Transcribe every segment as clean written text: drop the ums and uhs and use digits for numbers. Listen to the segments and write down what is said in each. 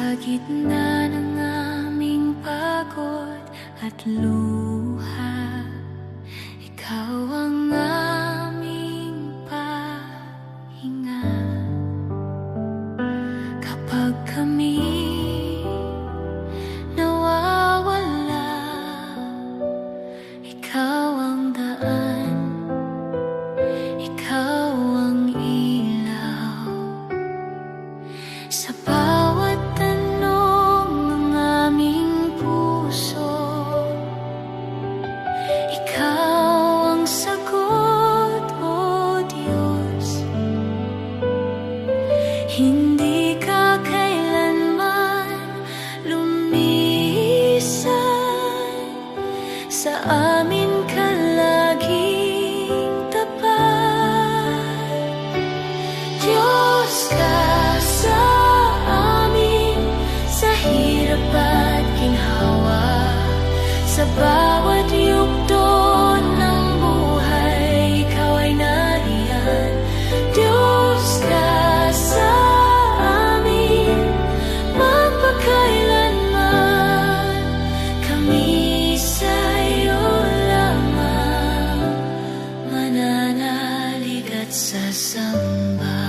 Sa gitna ng aming pagod at luha, ikaw ang aming pahinga. Kapag kami nawawala, ikaw ang daan, ikaw ang ilaw. Sa bawat tanong ng aming puso, ikaw ang sagot, O Diyos. Hindi ka kailanman lumisan, sa amin ka laging tapat. Diyos ka sa amin, sa hirap at ginhawa, sa bawat yugto ng buhay, ikaw ay nariyan. Diyos ka sa amin, magpakailanman, kami sa iyo lamang mananalig at sasamba.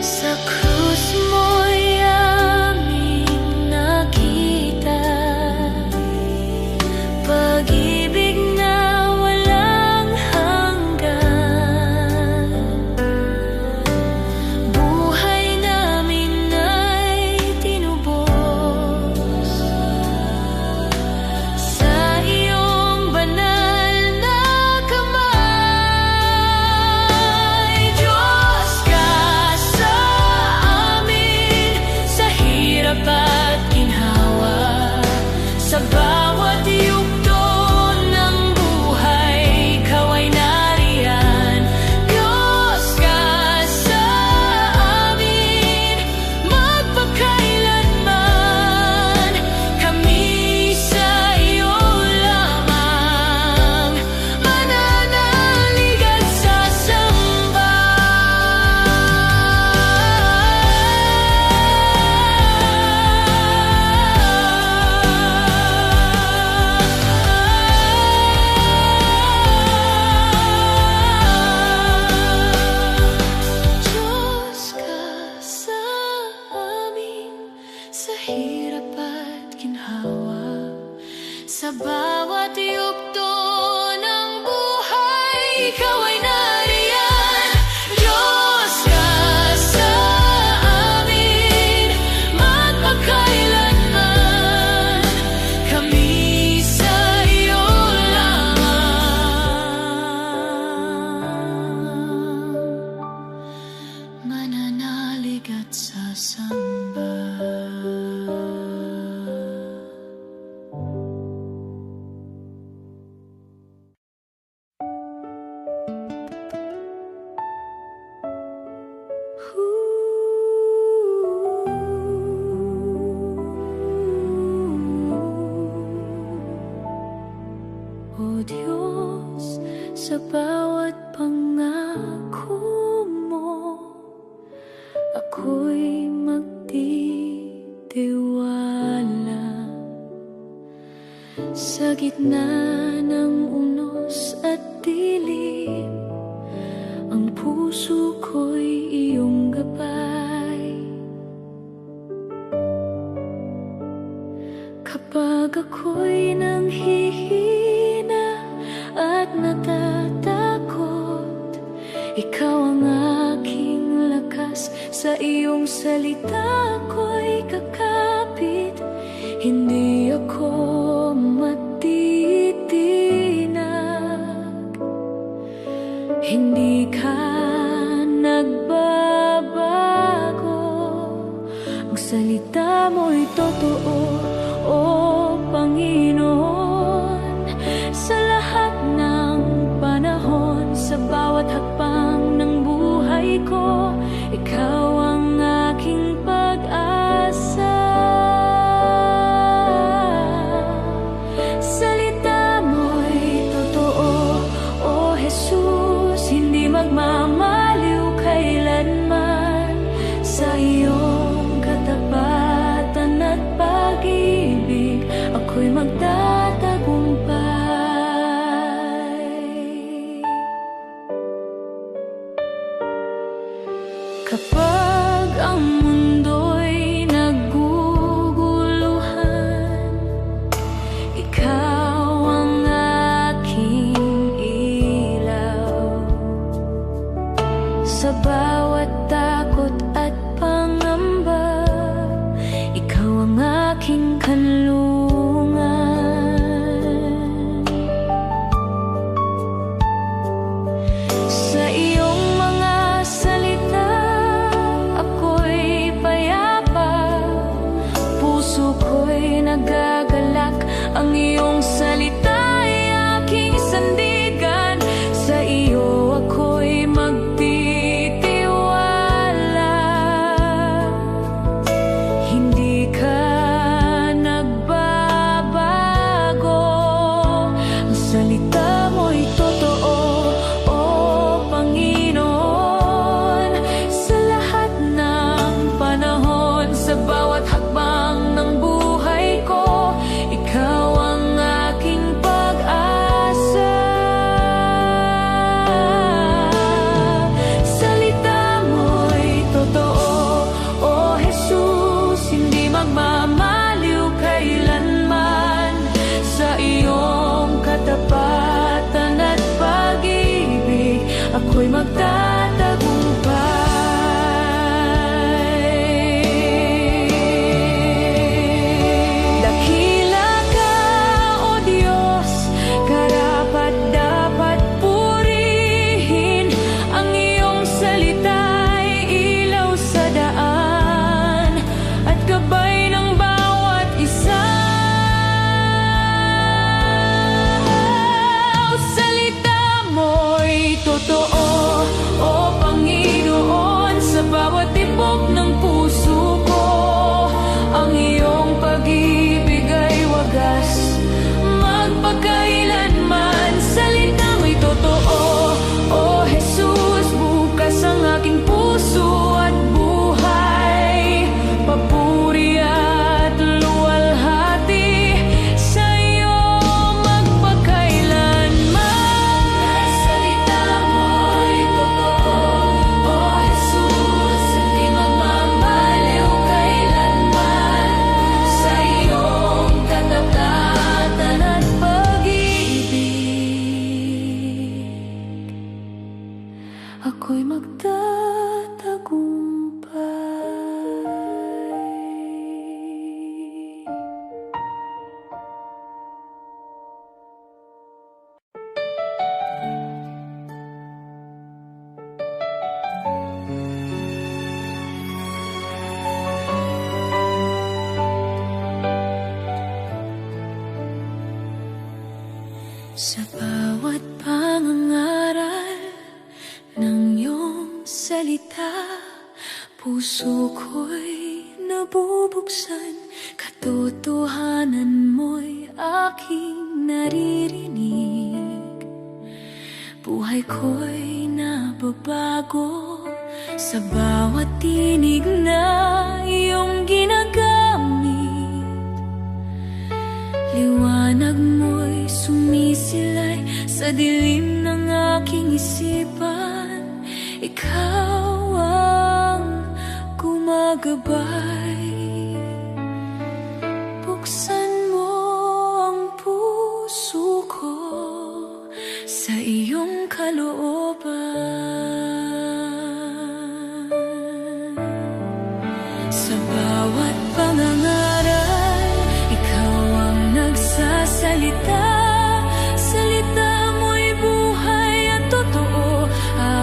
Sa krus mo'y aming nakita pag-ibig na walang hanggan. Buhay namin ay tinubos sa iyong banal na kamay. Diyos ka sa amin, sa hirap at ginhawa, sa bawat yugto ng buhay, ikaw ay nariyan. Diyos ka sa amin, magpakailanman, kami sa iyo lamang mananalig at sasamba. Diyos ka sa amin, sa hirap at ginhawa, sa bawat yugto ng buhay, ikaw ay nariyan. Diyos ka sa amin, magpakailanman, kami sa iyo lamang mananalig at sasamba. O Diyos, sa bawat pangako mo, ako'y magtitiwala. Sa gitna ng unos at dilim, ang puso ko'y iyong gabay. Kapag ako'y nanghihina at natatakot, ikaw ang aking lakas. Sa iyong salita ko'y kakapit, hindi ako matitinag. Hindi ka nagbabago, ang salita mo'y totoo, O Panginoon. Sa lahat ng panahon, sa bawat hakbang ng buhay ko, ikaw ang aking pag-asa. Salita mo'y totoo, O Jesus, hindi magmamaliw ka. Kapag ang mundo'y naguguluhan, ikaw ang aking ilaw. Sa bawat takot at pangamba, ikaw ang aking kanlungan. Sa iyong mga salita, ako'y payapa, puso ko'y nagagalak. Ang iyong salita ay aking sandigan, sa iyo ako'y magtitiwala. Hindi ka nagbabago, ang salita mo'y totoo, o Panginoon. Sa lahat ng panahon, sa bawat hakbang ng buhay ko, ikaw ang aking pag-asa. Salita mo'y totoo, o Jesus, hindi magmamaliw kailanman. Sa iyong katapatan at pag-ibig, ako'y magtatagumpay. Dakila ka, O Diyos, karapat-dapat purihin. Ang iyong salita'y ilaw sa daan at gabay ng bawat isa. Salita mo'y totoo, o Panginoon, sa bawat tibok ng puso ko. Ang iyong pag-ibig ay wagas, magpakailanman. Salita mo'y totoo, o Jesus, bukas ang aking puso at buhay. Papuri at luwalhati sa iyo magpakailanman. Salita mo'y totoo, o Jesus, hindi magmamaliw kailanman. Sa iyong katapatan at pag-ibig, ako'y magtatagumpay. Sa bawat pangangaral ng iyong salita, puso ko'y nabubuksan. Katotohanan mo'y aking naririnig. Buhay ko'y nababago sa bawat tinig na iyong ginagamit. Liwanag mo'y sumisilay sa dilim ng aking isipan. Ikaw ang gumagabay. Buksan mo ang puso ko sa iyong kalooban. Sa bawat pangangaral, ikaw ang nagsasalita. Salita mo'y buhay at totoo,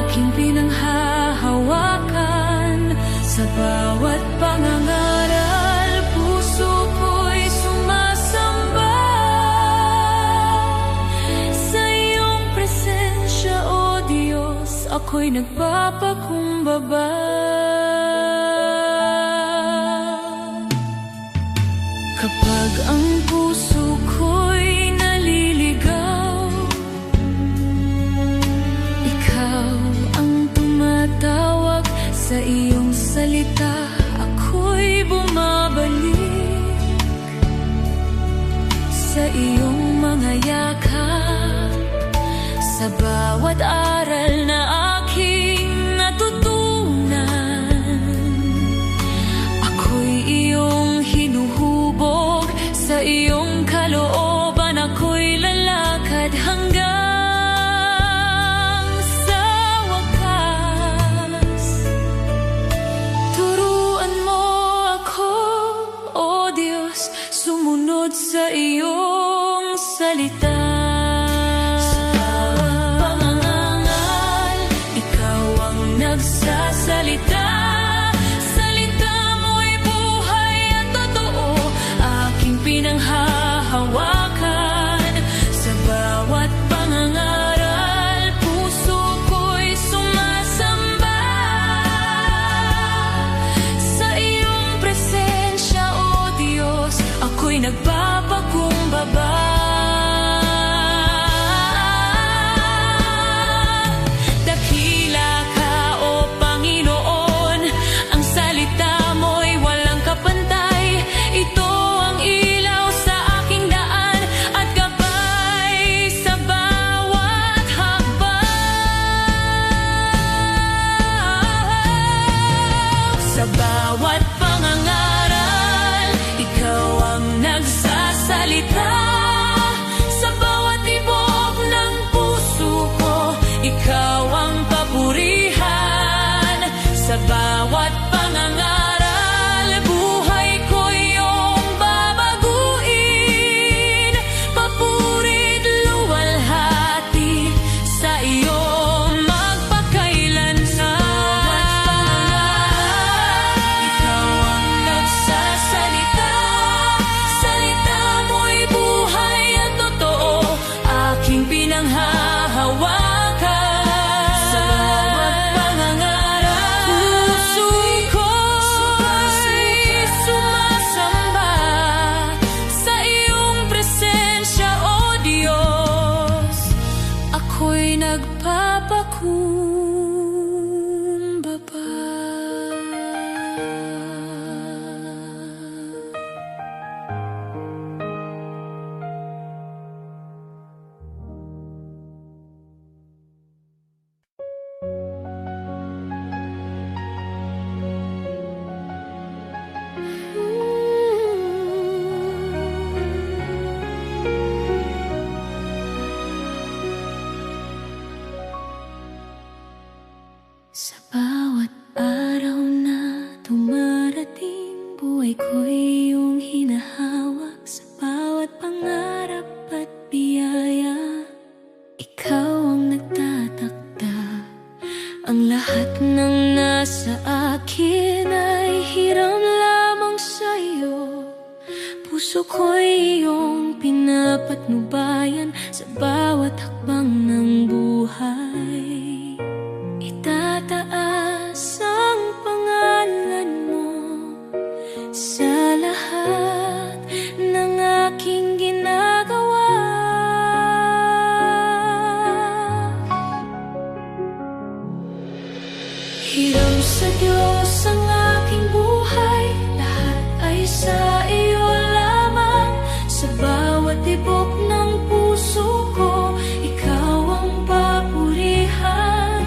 aking pinanghahawakan. Sa bawat pangangaral, puso ko'y sumasamba. Sa iyong presensya, O Diyos, ako'y nagpapakumbaba. Kapag ang puso ko'y naliligaw, ikaw ang tumatawag. Sa iyong salita, ako'y bumabalik. Sa iyong mga yakap, sa bawat aral na aking natutunan, salita. Sa bawat pangangaral, ikaw ang nagsasalita. Salita mo'y buhay at totoo, aking pinanghahawakan. Sa bawat pangangaral, puso ko'y sumasamba. Sa iyong presensya, O Diyos, ako'y nagpapakumbaba. Dakila ka, O Panginoon, ang salita mo'y walang kapantay. Ito ang ilaw sa aking daan at gabay sa bawat hakbang. Sa bawat pangangaral, ikaw ang nagsasalita. Sa bawat tibok ng puso ko, ikaw ang papurihan. Sa bawat pangangaral, buhay ko iyong babaguin. Papurit luwalhati sa iyo magpakailanman. Ikaw ang nagsasalita. Salita mo'y buhay at totoo, aking pinanghahawakan. Sa bawat pangangaral, puso ko'y sumasamba. Sa iyong presensya, O Diyos, ako'y nagpapakumbaba. Sa bawat araw na dumarating, buhay ko'y iyong hinahawak. Sa bawat pangarap at biyaya, ikaw ang nagtatakda. Ang lahat ng nasa akin ay hiram lamang sa iyo. Puso ko'y iyong pinapatnubayan sa bawat hakbang ng buhay. Itataas ang pangalan mo sa lahat ng aking ginagawa. Hiram sa Diyos ang aking buhay, lahat ay sa iyo lamang. Sa bawat tibok ng puso ko, ikaw ang papurihan.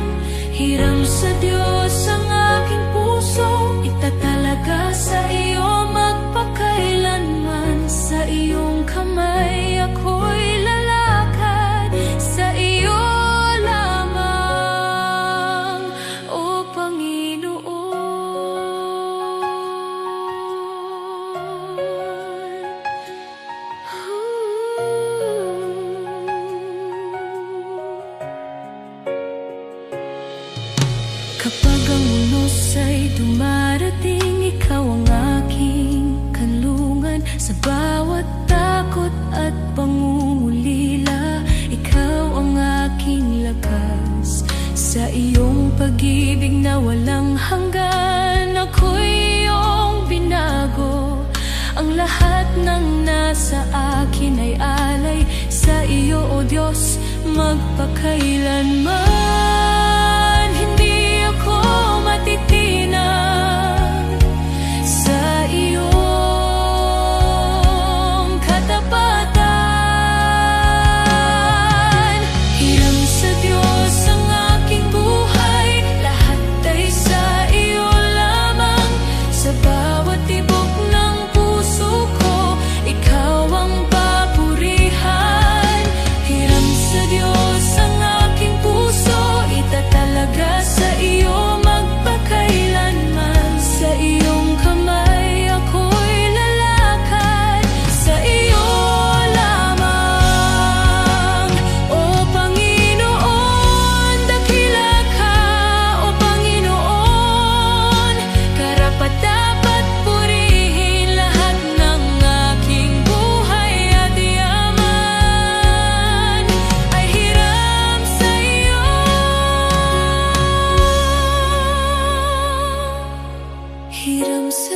Hiram sa Diyos ang aking puso, itatalaga sa iyo magpakailanman. Sa iyong kamay ako'y lalakad, sa iyo lamang, O Kapag ang unos ay dumarating, ikaw ang aking kanlungan. Sa bawat takot at pangungulila, ikaw ang aking lakas. Sa iyong pag-ibig na walang hanggan, ako'y iyong binago. Ang lahat ng nasa akin ay alay sa iyo, O Diyos, magpakailanman. Hindi ako matitinag sa iyong katapatan. Hiram sa Diyos ang aking buhay, lahat ay sa iyo lamang. Sa bawat tibok ng puso ko, ikaw ang papurihan. Hiram sa Diyos ang aking puso,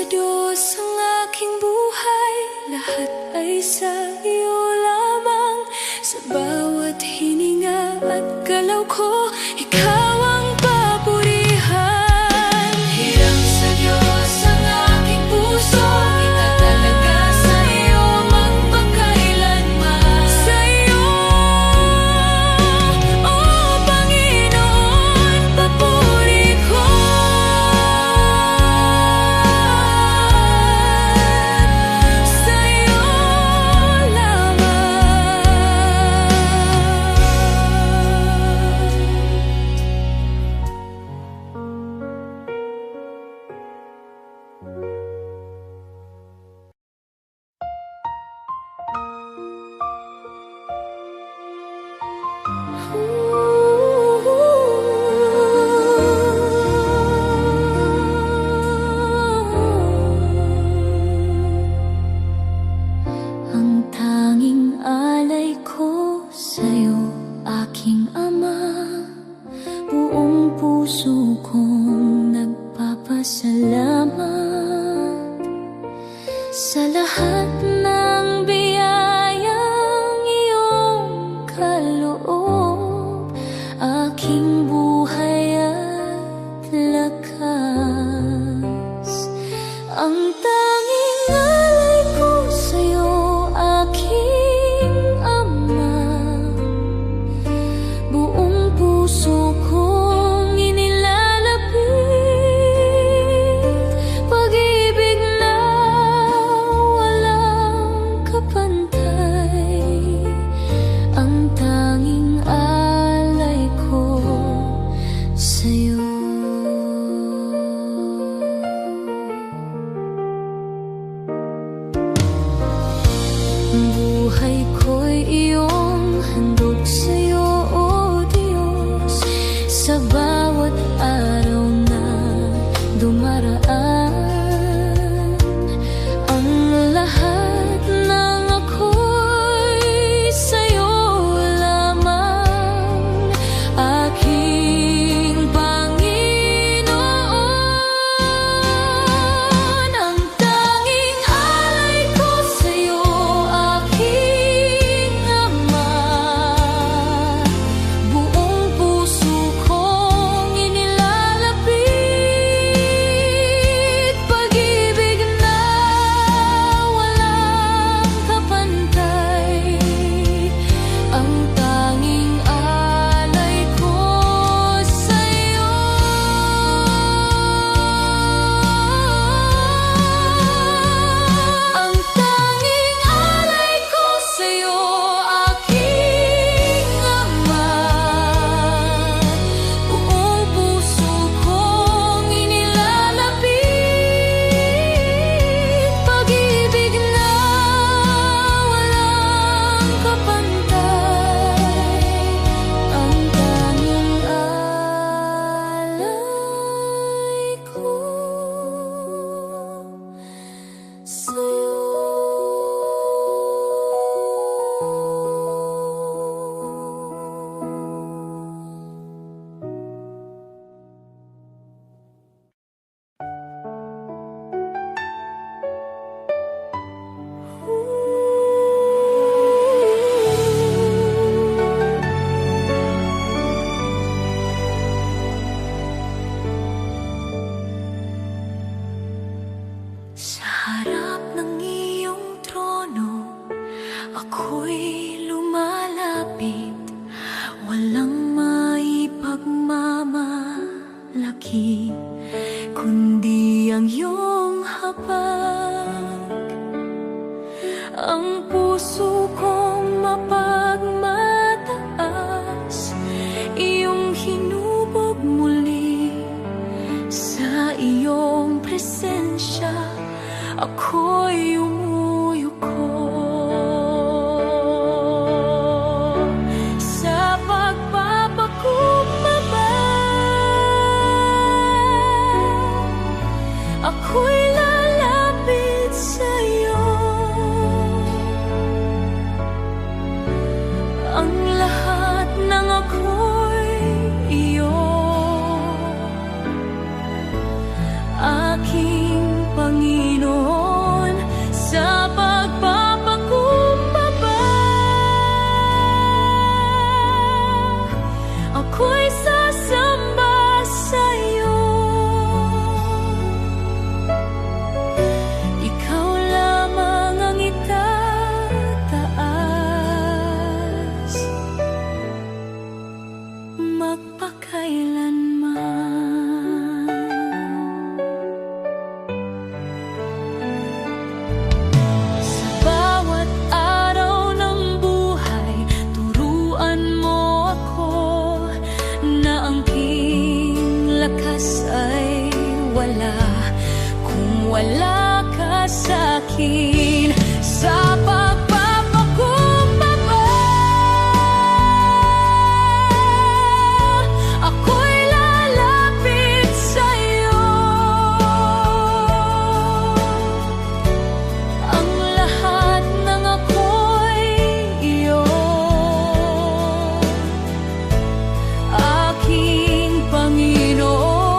Diyos ang aking buhay, lahat ay sa iyo lamang. Sa bawat hininga at galaw ko, ikaw ang papurihan. Hiram sa Diyos ang aking puso, itatalaga sa iyo magpakailanman. Sa iyo, oh Panginoon, papuri ko. Sa iyo ang tanging alay ko sa'yo, aking Ama. Buong puso kong nagpapasalamat sa lahat ng biyayang iyong kaloob, aking buhay at lakas. Ang tanging alay ko sa'yo, aking Ama. Buong puso kong inilalapit, pag-ibig na walang kapantay. Ang tanging alay ko sa'yo. Buhay ko'y iyong handog sa'yo, O Diyos, sa bawat araw na dumaraan. Ang lahat ng ako'y sa'yo lamang, aking Panginoon. Ang tanging alay ko sa'yo, aking Ama. Buong puso kong inilalapit, pag-ibig na walang kapantay. Ang tanging alay ko sa'yo. Ang tanging alay ko sa'yo, aking Ama. Buong puso kong inilalapit, pag-ibig na walang kapantay. Ang tanging alay ko sa harap ng iyong trono, ako'y lumalapit, walang maipagmamalaki, kundi ang iyong habag. Ang puso kong mapagmataas, iyong hinubog muli sa iyong presensya. Ako'y umuyuko sa pagpapakumbaba. Ako'y lalapit sa iyo. Ang lahat ng ako'y iyo, aking Panginoon. mag-alala kung wala ka sa'kin. Sa pagpapakumbaba, ako'y lalapit sa'yo. Ang lahat ng ako'y iyo, aking Panginoon.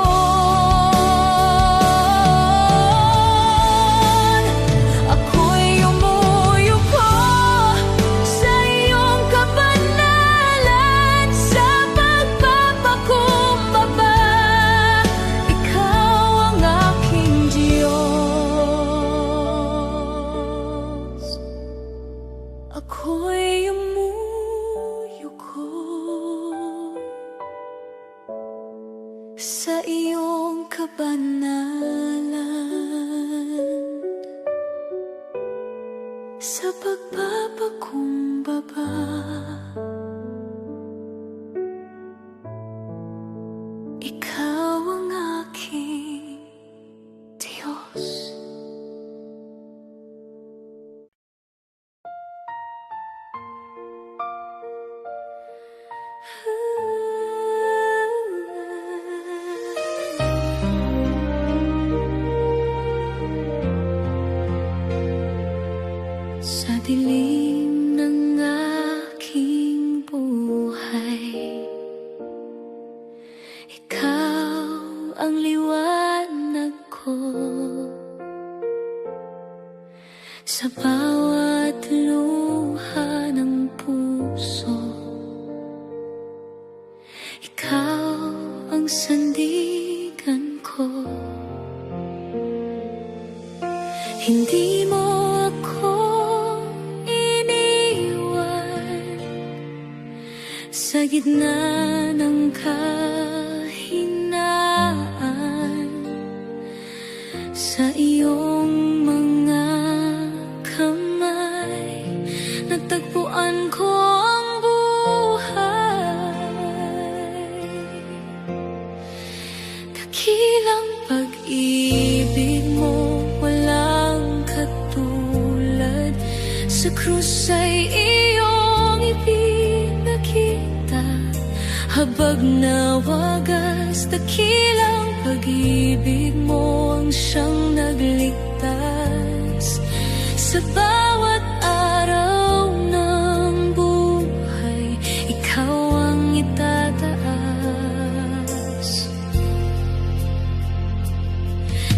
Ako'y umuyuko sa iyong kabanalan. Sa pagpapakumbaba, ikaw ang aking Diyos. Ako'y umuyuko sa iyong kabanalan. Sa pagpapakumbaba, ikaw ang aking Diyos. Sa dilim ng aking buhay, ikaw ang liwanag ko. Sa bawat luha ng puso, ikaw ang sandigan ko. Hindi mo ako iniwan sa gitna ng kahinaan. Sa iyong mga kamay, natagpuan ko ang buhay. Dakilang pag-ibig mo, walang katulad. Sa krus ay iyong ipinakita, habag na wagas. Dakilang pag-ibig mo ang siyang nagligtas. Sa bawat araw ng buhay, ikaw ang itataas.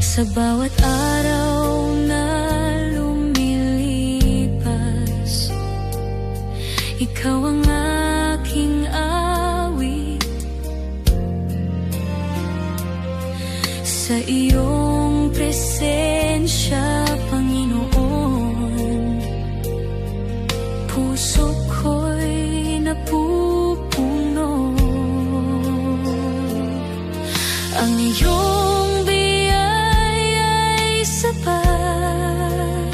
Sa bawat araw na lumilipas, ikaw ang aking awit. Sa iyong presensya, Panginoon, puso ko'y napupuno. Ang iyong biyaya'y sapat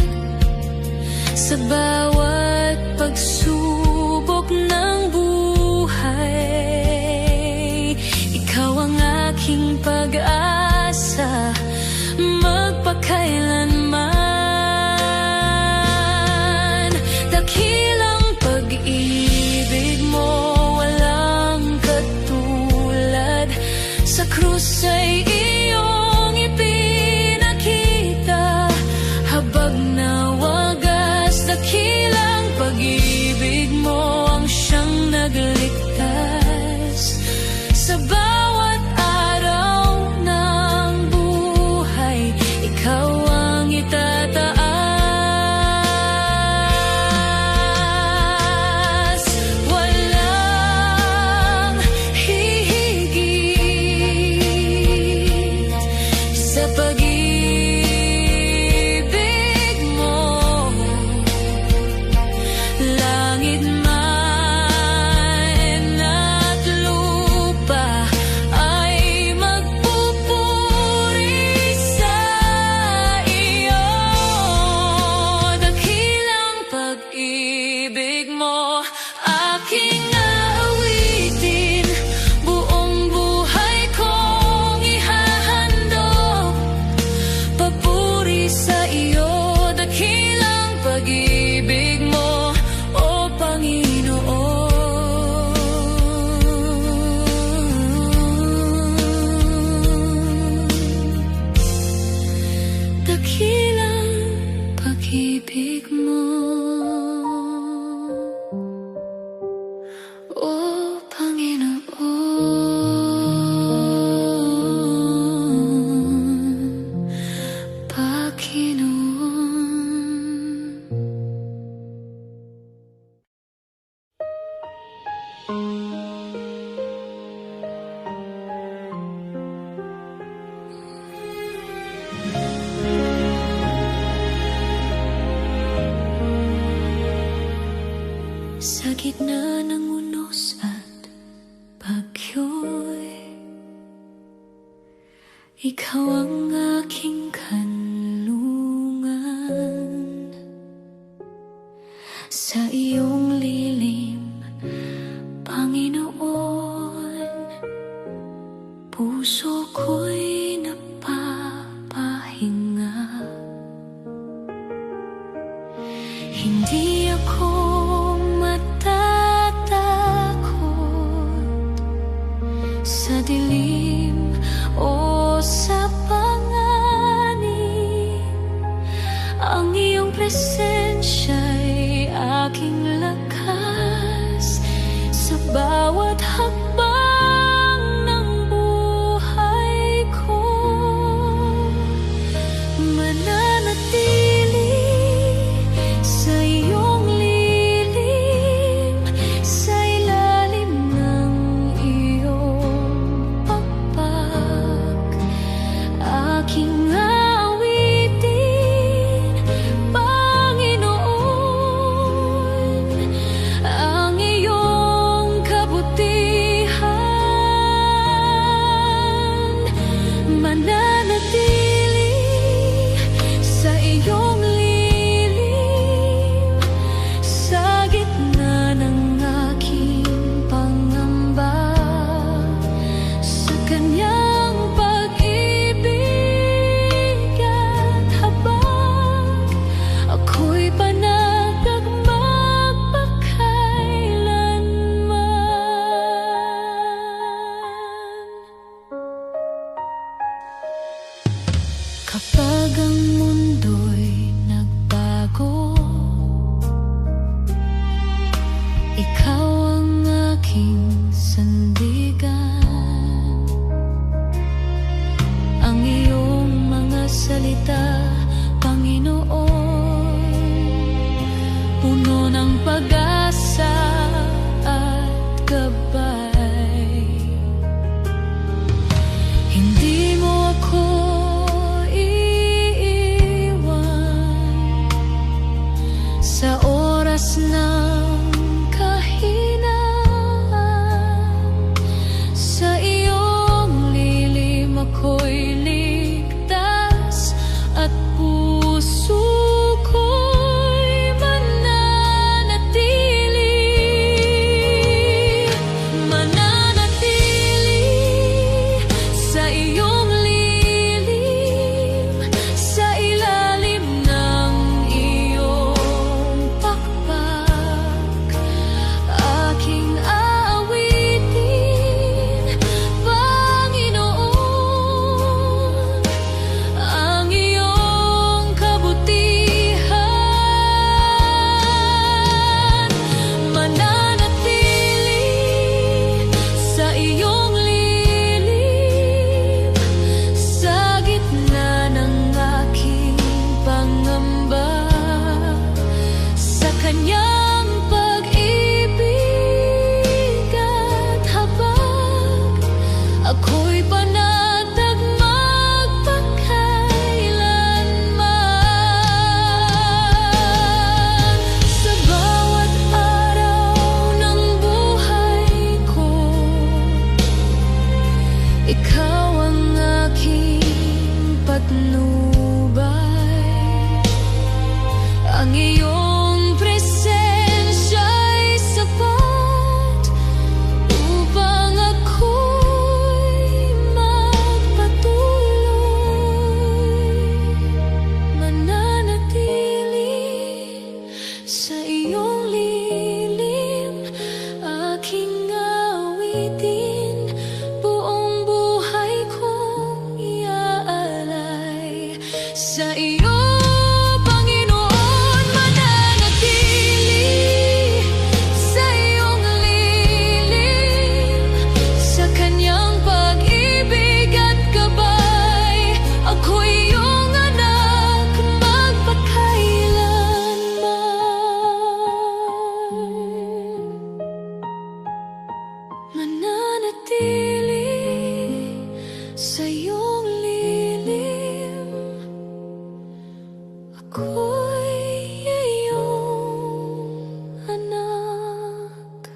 sa bawat pagsubok ng buhay. Ikaw ang aking pag-asa, magpakailanman. Dakilang pag-ibig mo, walang katulad. Sa krus ay iyong ipinakita, habag na wagas. Dakilang dakilang pag-ibig mo. O Panginoon, sa gitna ng unos at bagyo'y ikaw ang aking kanlungan. Sa iyong lilim, Panginoon, puso ko'y napapahinga. Hindi ako sa dilim o sa panganib, ang iyong presensya'y aking lakas sa bawat hakbang ng buhay ko. Mananatili sa iyong lilim, sa ilalim ng aking awitin, Panginoon, ang iyong kabutihan. Mananatili sa iyong lilim, sa gitna ng aking pangamba, sa kanyang ako'y panatag magpakailanman. Kapag ang mundo'y nagbago, ikaw ang aking sandigan. Ang iyong mga salita, Panginoon, puno ng pag-asa at gabay. Hindi mo ako iiwan sa oras ng kahinaan. Sa iyong lilim ako'y ligtas at puso ko'y mananatili. Mananatili sa iyong lilim, sa ilalim ng iyong pakpak. Aking aawitin, Panginoon, ang iyong kabutihan. Mananatili sa iyong lilim, sa gitna ng aking pangamba, sa kanyang pag-ibig at habag, ako'y panatag magpakailanman. Sa bawat araw ng buhay ko, ikaw ang aking patnubay. Ang iyong presensya'y sapat upang ako'y magpatuloy. Mananatili sa iyong lilim, aking awitin, buong buhay kong iaalay. sa iyo, Panginoon, mananatili sa iyong lilim, sa kanyang pag-ibig at gabay. Ako'y iyong anak, magpakailanman. Mananatili sa iyong lilim, ako'y iyong anak.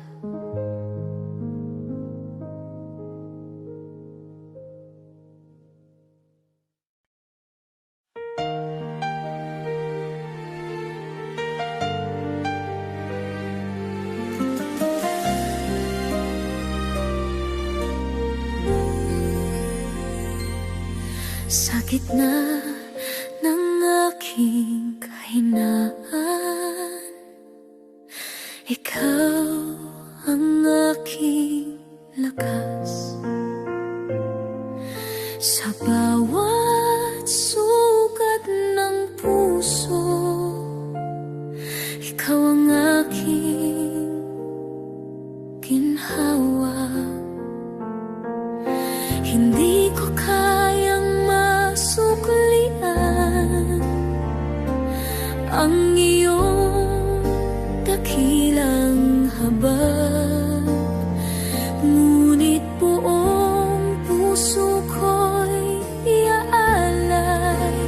Sa gitna ng aking kahinaan, ikaw ang aking lakas. Sa bawat sugat ng puso, ikaw ang aking ginhawa. Hindi ko kayang masuklian ang iyong dakilang habag, ngunit buong puso ko'y iaalay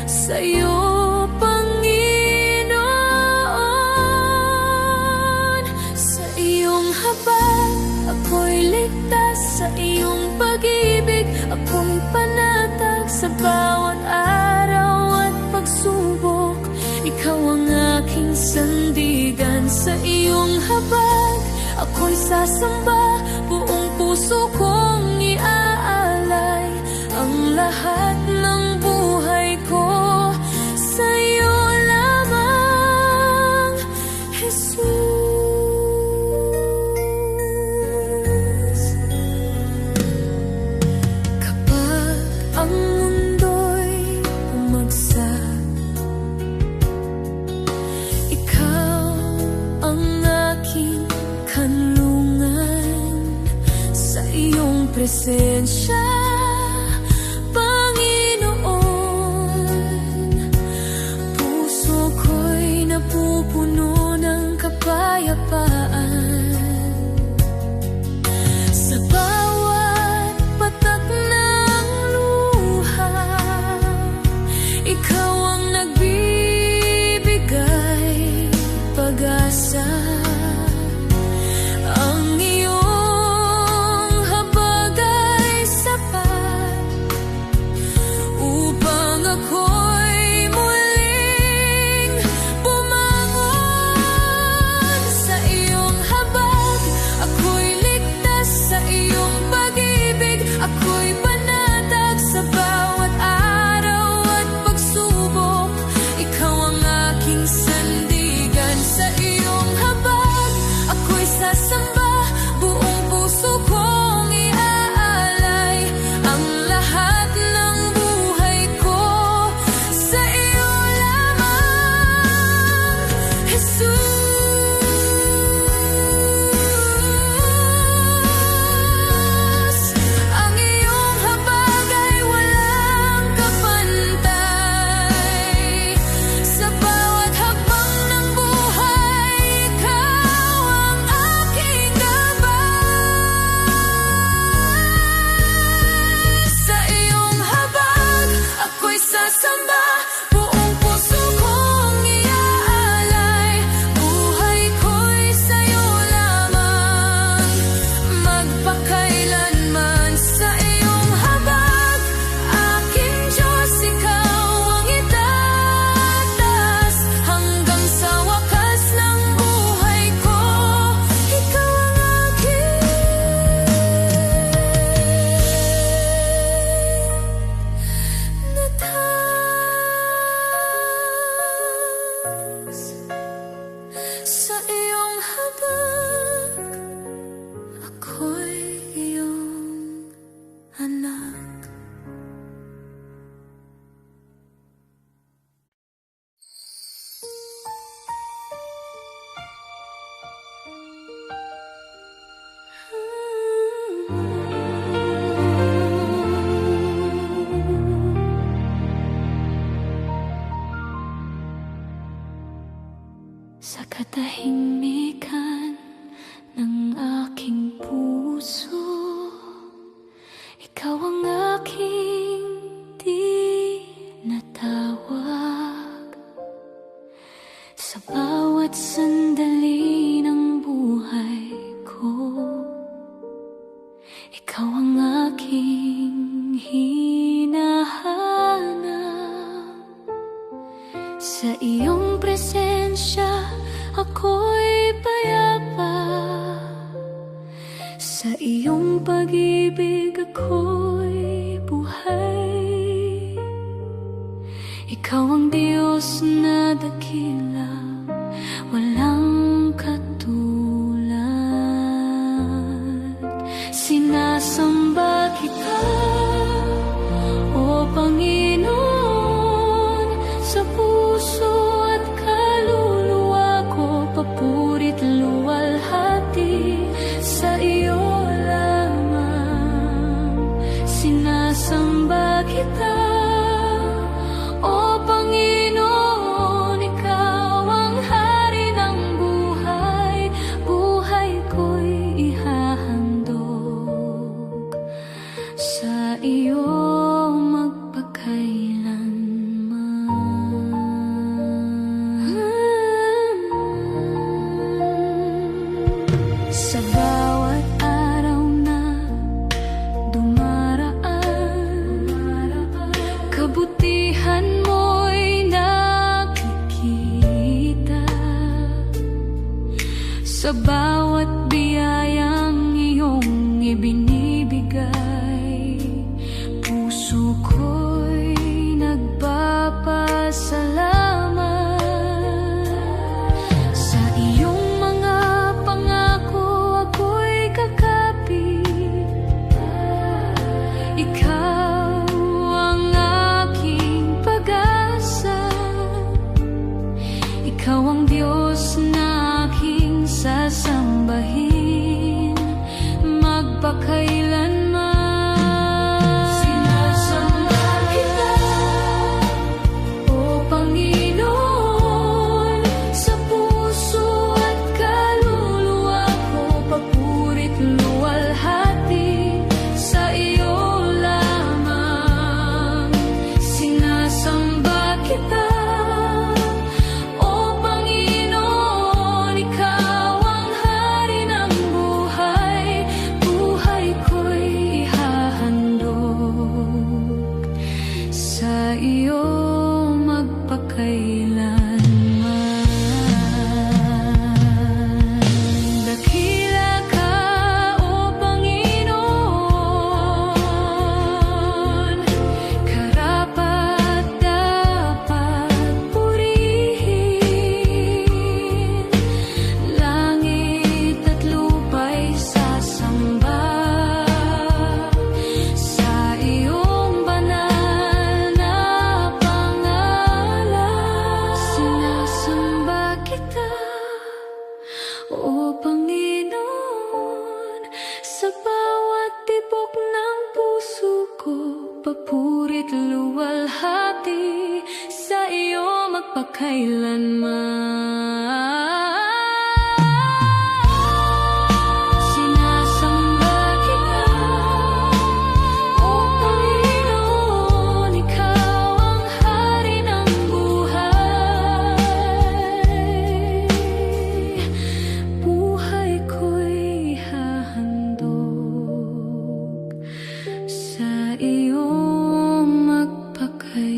sa iyo, Panginoon. Sa iyong habag ako'y ligtas, sa iyong pag-ibig ako'y panatag. Sa bawat araw at pagsubok, ikaw ang aking sandigan. Sa iyong habag ako'y sasamba, buong puso kong iaalay ang lahat ng buhay ko sa iyo lamang, Jesus. Ang mundo'y bumagsak, ikaw ang aking kanlungan. Sa iyong Sa iyong presensya ako'y payapa, sa iyong pag-ibig ako'y buhay. Ikaw ang Diyos na dakila, walang katulad. Sinasamba kita, O Panginoon, sa puso at kaluluwa ko, papurit luwalhati sa iyo lamang. Sinasamba kita, O Panginoon, ikaw ang hari ng buhay. Buhay ko'y ihahandog sa iyo magpakailanman. Sa bawat araw na dumaraan, kabutihan mo'y nakikita. Sa bawat biyayang iyong ibinibigay, puso ko'y nagpapasalamat. Sa iyong mga pangako ako'y kakapit. Ikaw ang aking pag-asa, ikaw ang Diyos na aking sasambahin magpakailanman. Sinasamba kita, O Panginoon, sa puso at kaluluwa ko, papurit luwalhati sa iyo lamang. Sinasamba kita, O Panginoon, ikaw ang hari ng buhay. Buhay ko'y ihahandog sa iyo magpakailanman. Dakila ka, O Panginoon, karapat-dapat purihin. Langit at lupa'y sasamba sa iyong banal na pangalan. Sinasamba kita, O Panginoon, sa bawat tibok ng puso ko, papurit luwalhati sa iyo magpakailanman. Sinasamba kita, O Panginoon, ikaw ang hari ng buhay. Buhay ko'y hahandog sa iyo magpakailanman.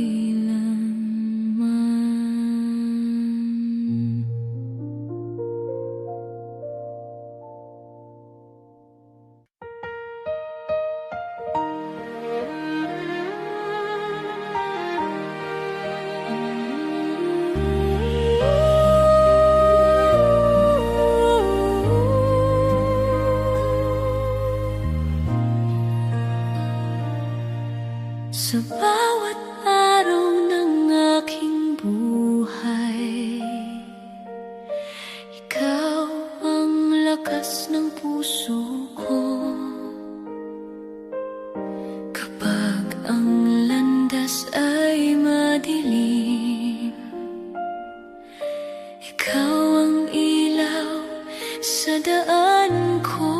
Sa bawat araw ng aking buhay, ikaw ang lakas ng puso ko. Kapag ang landas ay madilim, ikaw ang ilaw sa daan ko.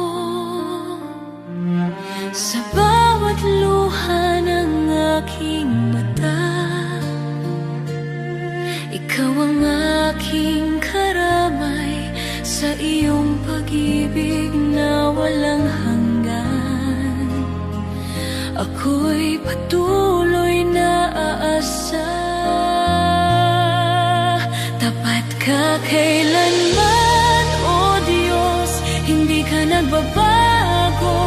Sa bawat luha ng aking mata, ikaw ang aking karamay sa iyong pag-ibig na walang hanggan. Ako'y patuloy na aasar kakailanman, O Diyos, hindi ka nagbabago.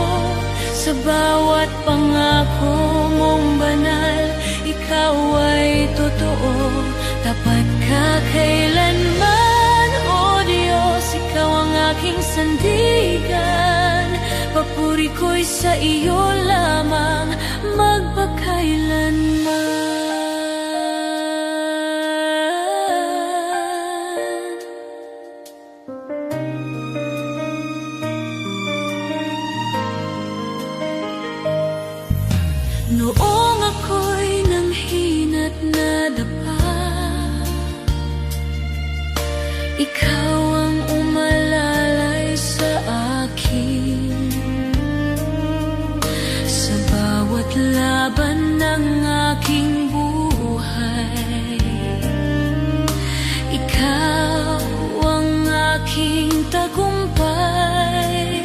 Sa bawat pangako mong banal, ikaw ay totoo. Tapat kakailanman, O Diyos, ikaw ang aking sandigan. Papuri ko'y sa iyo lamang, magpakailanman. Noong ako'y nanghina't nadapa, ikaw ang umalalay sa akin. Sa bawat laban ng aking buhay, ikaw ang aking tagumpay.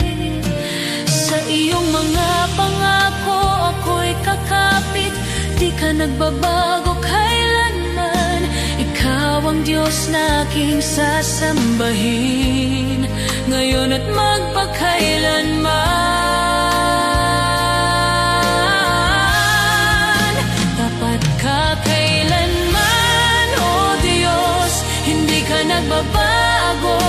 Sa iyong mga pangako ako'y kakapit, di ka nagbabago kailanman. Ikaw ang Diyos na aking sasambahin, ngayon at magpakailanman. Tapat ka kailanman, O Diyos, hindi ka nagbabago.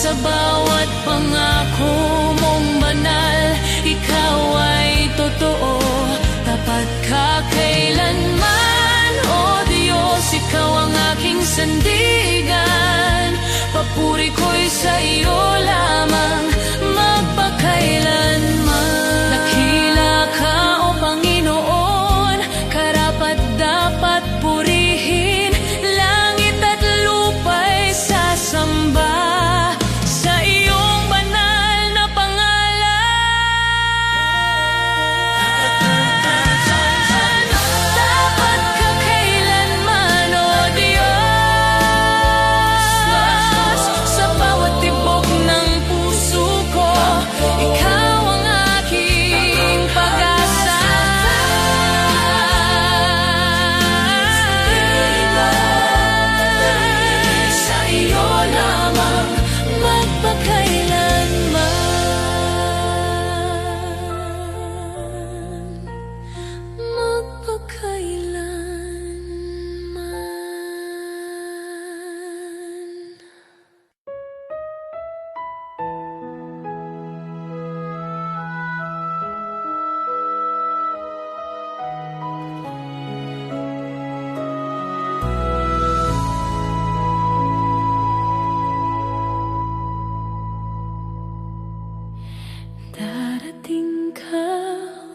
Sa bawat pangako mong banal, ikaw ay totoo. Tapat ka kailanman, O Diyos, ikaw ang aking sandigan. Papuri ko'y sa iyo lamang, magpakailanman. Dakila ka, O Panginoon, karapat dapat purihin. Langit at lupa'y sasamba sa iyong banal na pangalan. Dapat ka kailanman, O Diyos, sa bawat tibok ng puso ko, ikaw ang aking pag-asa. Sa iyo lamang, magpakailanman. Magpakailanman. Darating ka,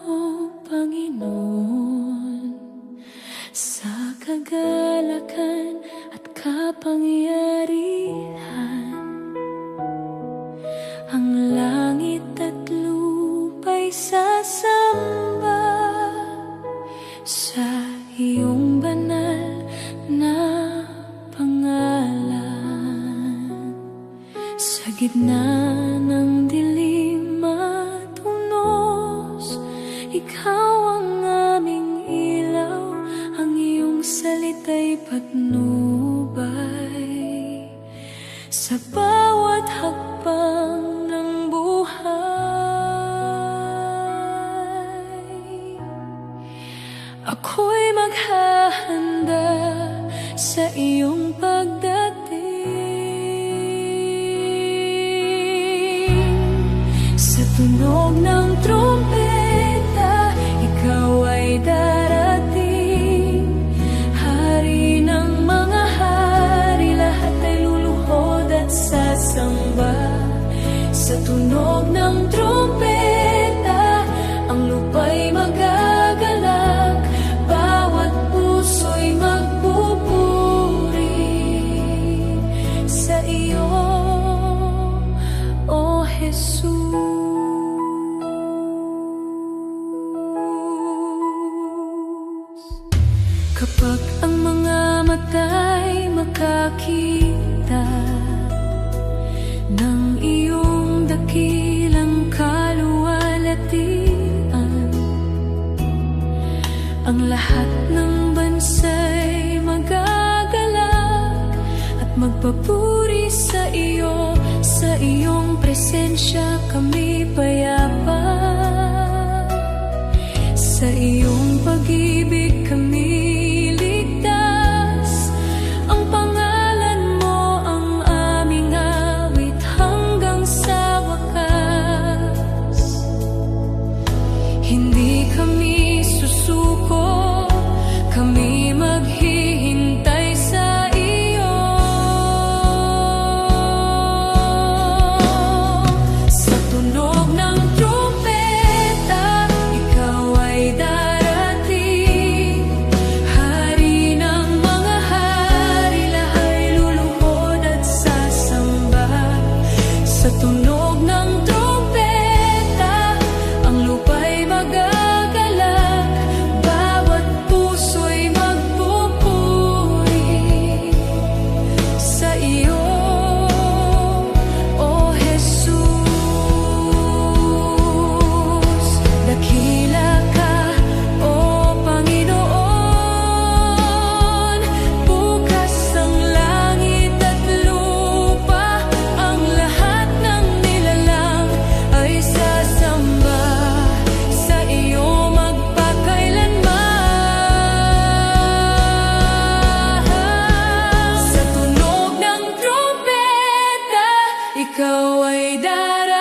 O Panginoon, sa kagalakan at kapangyarihan. Ang langit at lupa'y sasamba sa iyong banal na pangalan. Sa gitna ng dilim at unos, ikaw ang aming ilaw, ang iyong salita'y patnubay sa bawat hakbang ng buhay. Ako'y maghahanda sa iyong pagdating. Sa tunog ng trumpeta, ikaw ay darating. Hari ng mga hari, lahat ay luluhod at sasamba. Sa tunog ng trumpeta, ang lupa'y magagalak. Bawat puso'y magpupuri sa iyo, O Jesus. Kapag ang mga mata'y makakita ng iyong dakilang kaluwalhatian, ang lahat ng bansa'y magagalak at magpapuri sa iyo, sa iyong presensya kami payapa. Sa iyong pag-ibig kami ligtas, ang pangalan mo ang aming awit hanggang sa wakas. Hindi kami susuko, kami maghihintay sa iyo. Sa tunog ng trumpeta, ikaw ay darating. Hari ng mga hari, lahat luluhod at sasamba. Sa tunog ng trumpeta, ang lupa'y magagalak, bawat puso'y magpupuri sa iyo, O Jesus. Dakila ka, O Panginoon, bukas ang langit at lupa, ang lahat ng nilalang ay sasamba sa iyo magpakailanman. Sa tunog ng trumpeta, ikaw ay darating.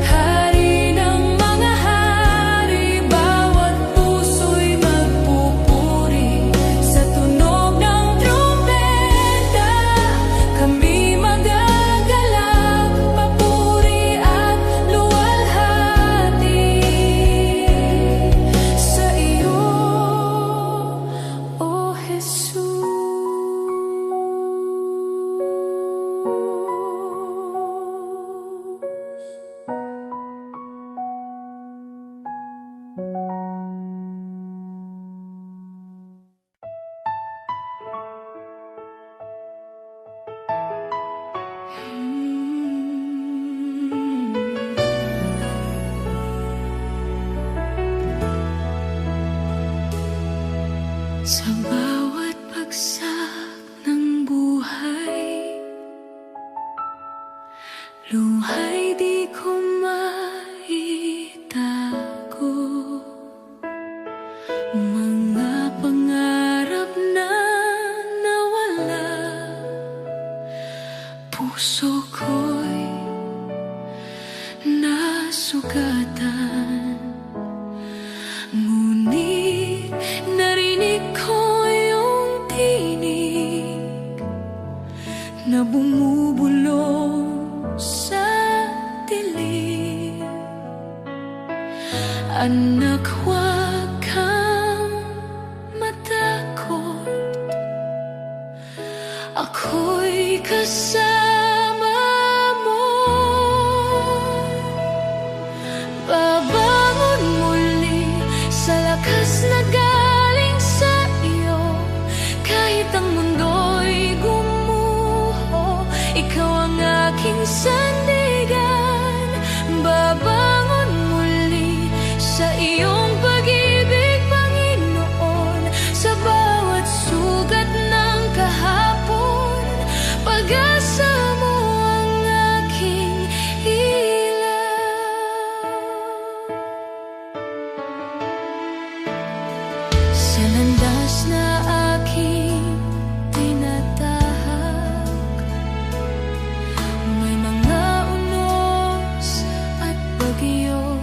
Hari ng mga hari, bawat puso'y magpupuri sa tunog ng trumpeta. Kami magagalak, papuri at luwalhati sa iyo, O Jesus. Sa bawat bagsak ng buhay, luhay di ko maitago. Mga pangarap na nawala, puso ko'y nasugatan. Ngunit narinig ko yung tinig na bumubulong sa dilim. Anak, huwag kang matakot, ako'y kasama mo. Babangon muli sa lakas na galing sa iyo. Kahit ang mundo'y gumuho, ikaw ang aking sandigan. Babangon muli sa iyong pag-ibig, Panginoon. Sa bawat sugat ng kahapon, pag-asa mo ang aking ilaw. Sa landas na aking tinatahak, may mga unos at bagyo.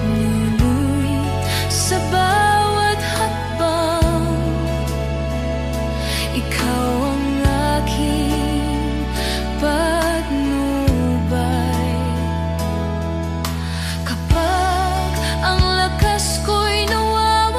Ngunit sa bawat hakbang, ikaw ang aking patnubay. Kapag ang lakas ko'y nawawala,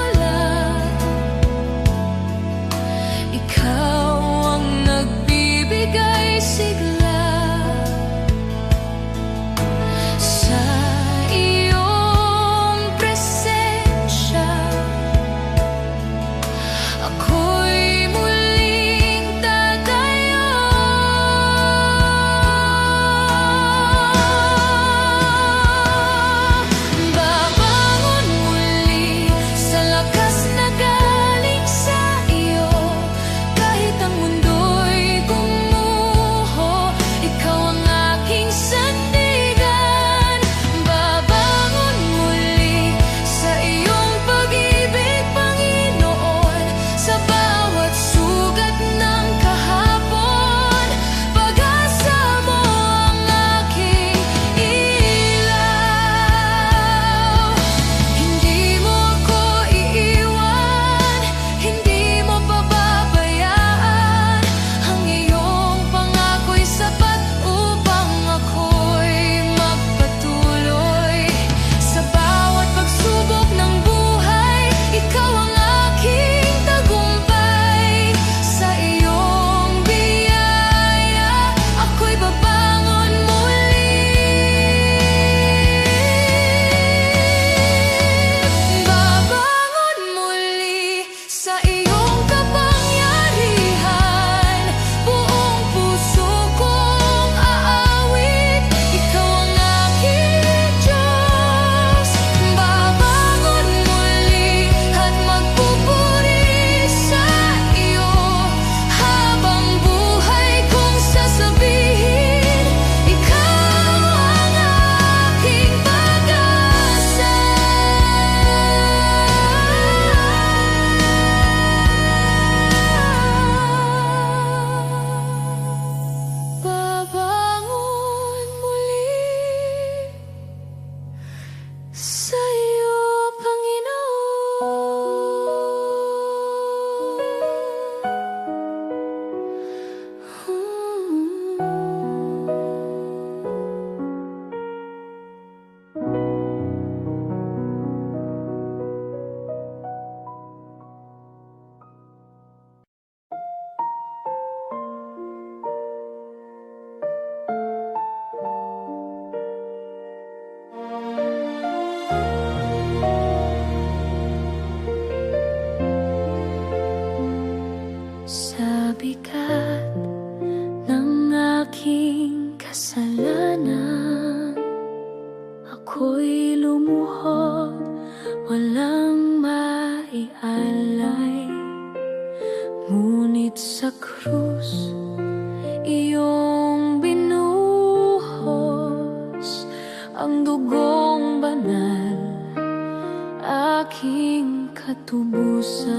aking katubusan.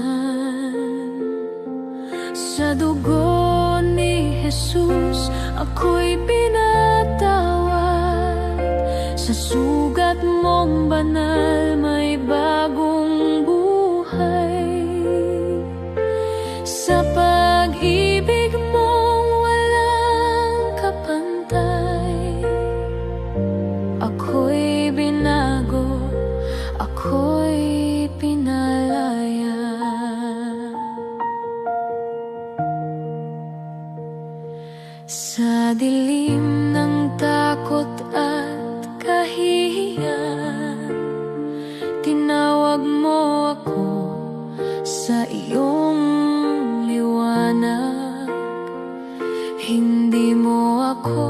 Sa dugo ni Jesus ako'y pinatawad. Sa sugat mong banal may bagong buhay. Sa pag-ibig mong walang kapantay, ako'y binago, ako'y pinalaya. Sa dilim ng takot at kahihiyan, tinawag mo ako sa iyong liwanag. Hindi mo ako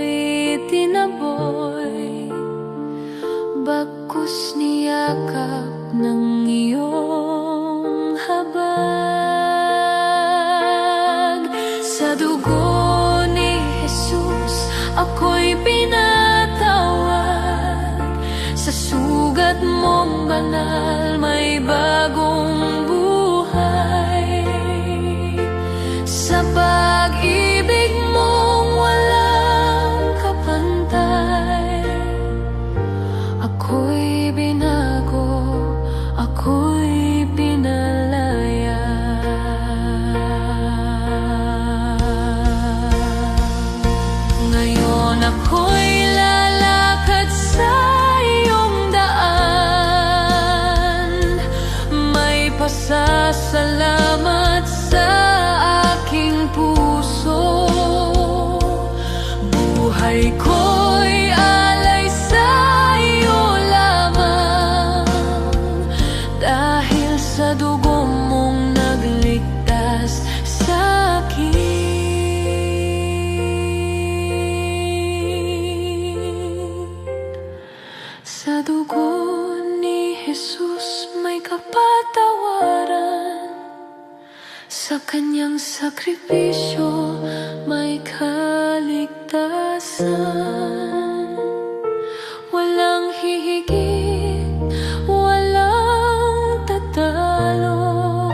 itinaboy, bagkus niyakap ng iyong habag. Sa dugo ni Jesus ako'y pinatawad. Sa sugat mong banal may bagong buhay. Sa pag-ibig mong walang kapantay, ako'y binago, ako'y pinalaya. Ngayon ako'y lalakad sa iyong daan. May pasasalamat sa aking puso. Buhay ko'y alay sa iyo lamang, dahil sa dugo mong nagligtas sa'kin. Sa dugo ni Jesus may kapatawaran. Sa kanyang sakripisyo may kaligtasan. Walang hihigit, walang tatalo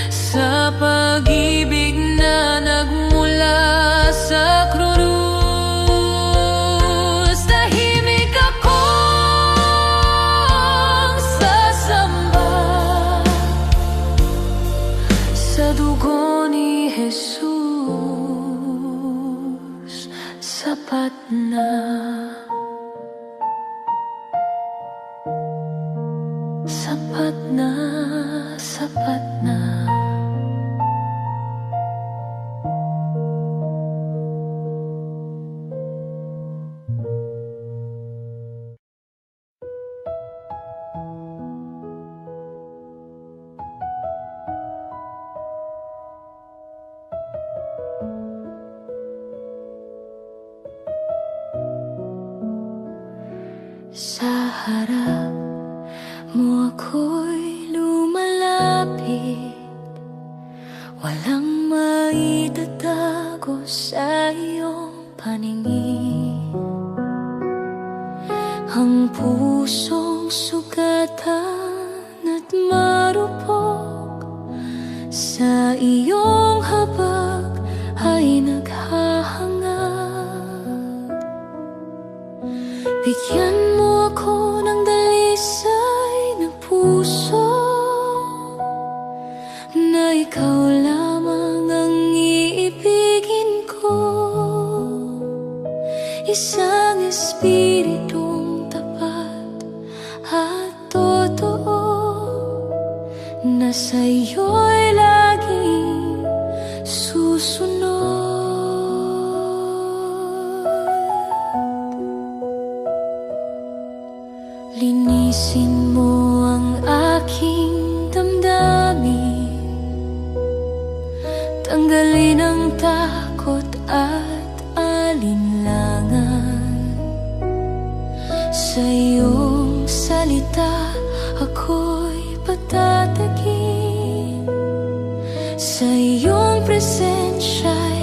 sa pag-ibig na nagmula sa krus. Tahimik akong sasamba sa dugo ni Jesus. Sapat na, sapat na, sapat na. Sa harap mo ako'y lumalapit, walang maitatago sa iyong paningin. Ang pusong sugatan at marupok sa iyong habag ay naghahangad. Bigyan mo ako ng dalisay ng puso, na ikaw lamang ang iibigin ko. Isang espiritong tapat at totoo, na sa'yo'y laging susunod. Linisin mo ang aking damdamin, tanggalin ang takot at alinlangan. Sa iyong salita ako'y patatagin, sa iyong presensya'y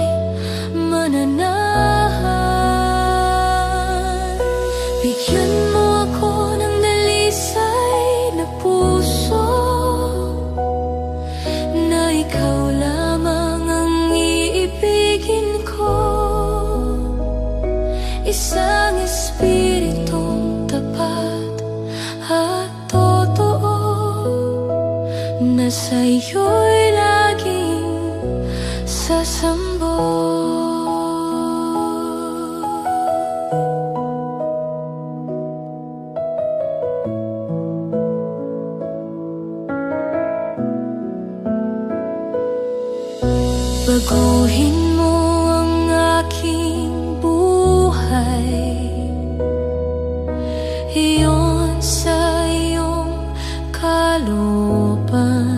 mananahan. Bigyan mo ako sa'yo'y laging sasambot. Baguhin mo ang aking buhay, iyon sa iyong kalooban.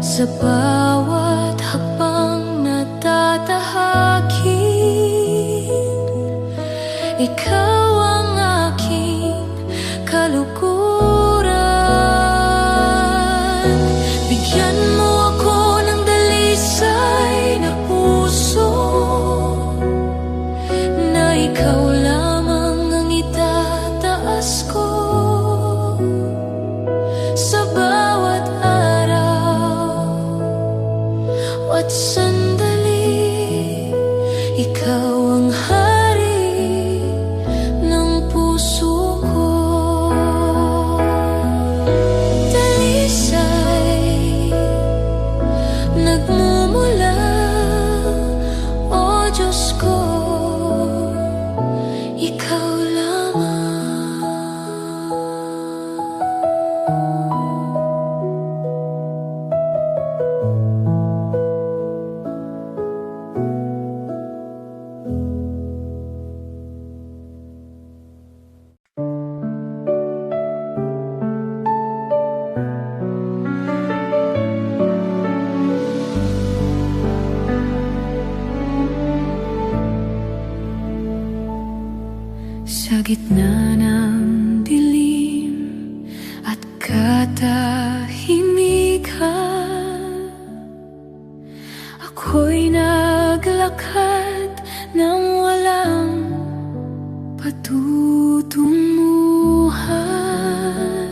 Sa bawat hakbang na tatahakin, ikaw ang aking kalukuran. Bigyan mo ako ng dalisay na puso, na ikaw lamang ang itataas ko. Sa bawat araw at sandali, ikaw ang hari ng puso ko. Dalisay nagmumula, o Diyos ko, ikaw lamang. Sa gitna ng dilim at katahimikan, ako'y naglakad ng walang patutunguhan.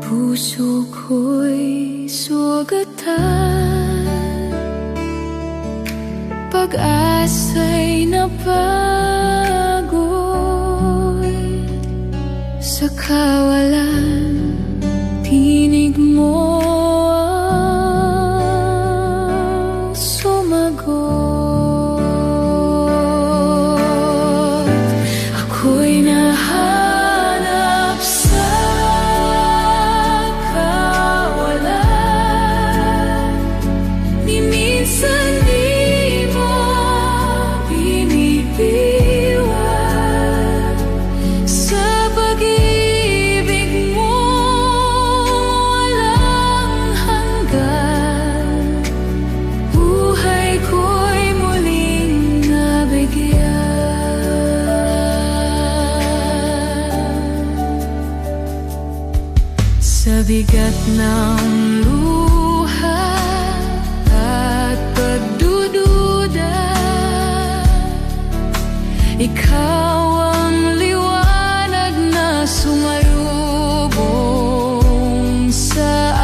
Puso ko'y sugatan, pag-asa'y napagod. Sa kawalan, tinig mo ang sumagot. Ako'y nahanap sa kawalan, ni minsan di mo binibiwan. Sa pag-ibig mo walang hanggan, buhay ko'y muling nabigyan. Sa bigat ng luha at pagdududa, ikaw ang liwanag na sumalubong sa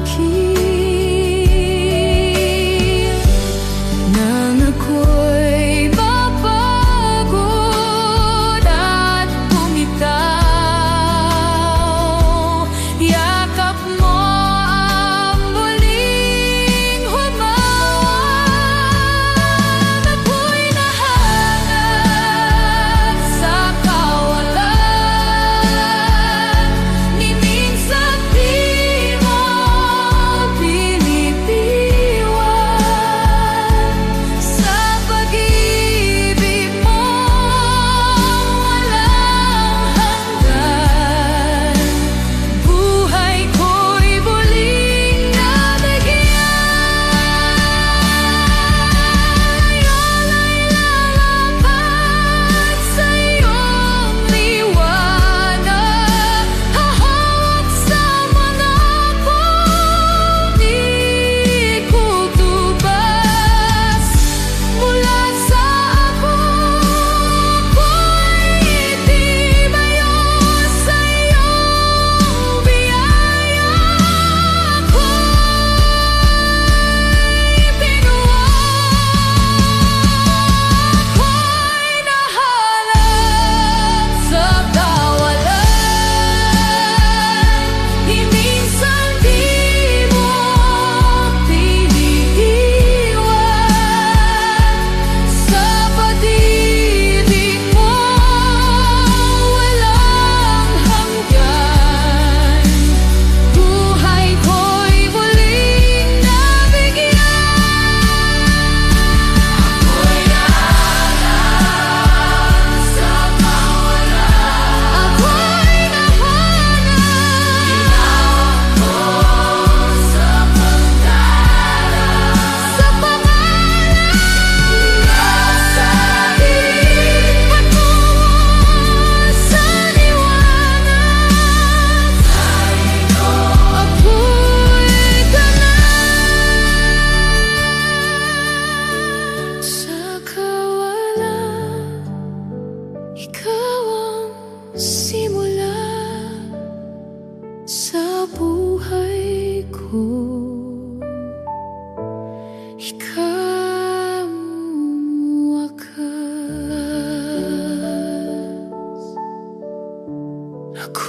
akin. Nang ako'y mapagod at bumitaw, yakap mo ang muling humawak. Ako'y nahanap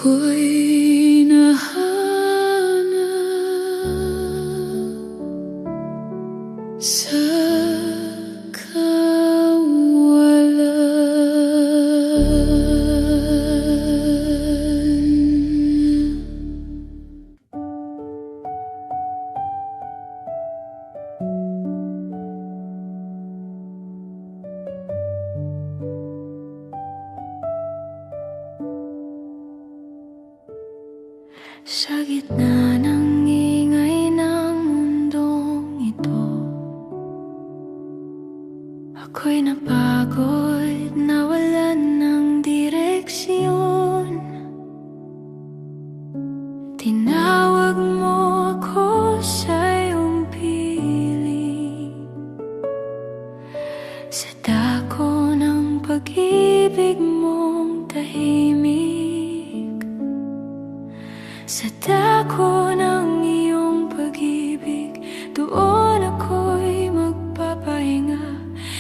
Ako'y nahanap sa sa gitna ng ingay ng mundong ito, ako'y napagod, nawalan ng direksyon. Tinawag mo ako sa iyong piling, sa dako ng pag-ibig mong tahimik. Sa dako ng iyong pag-ibig, doon ako'y magpapahinga.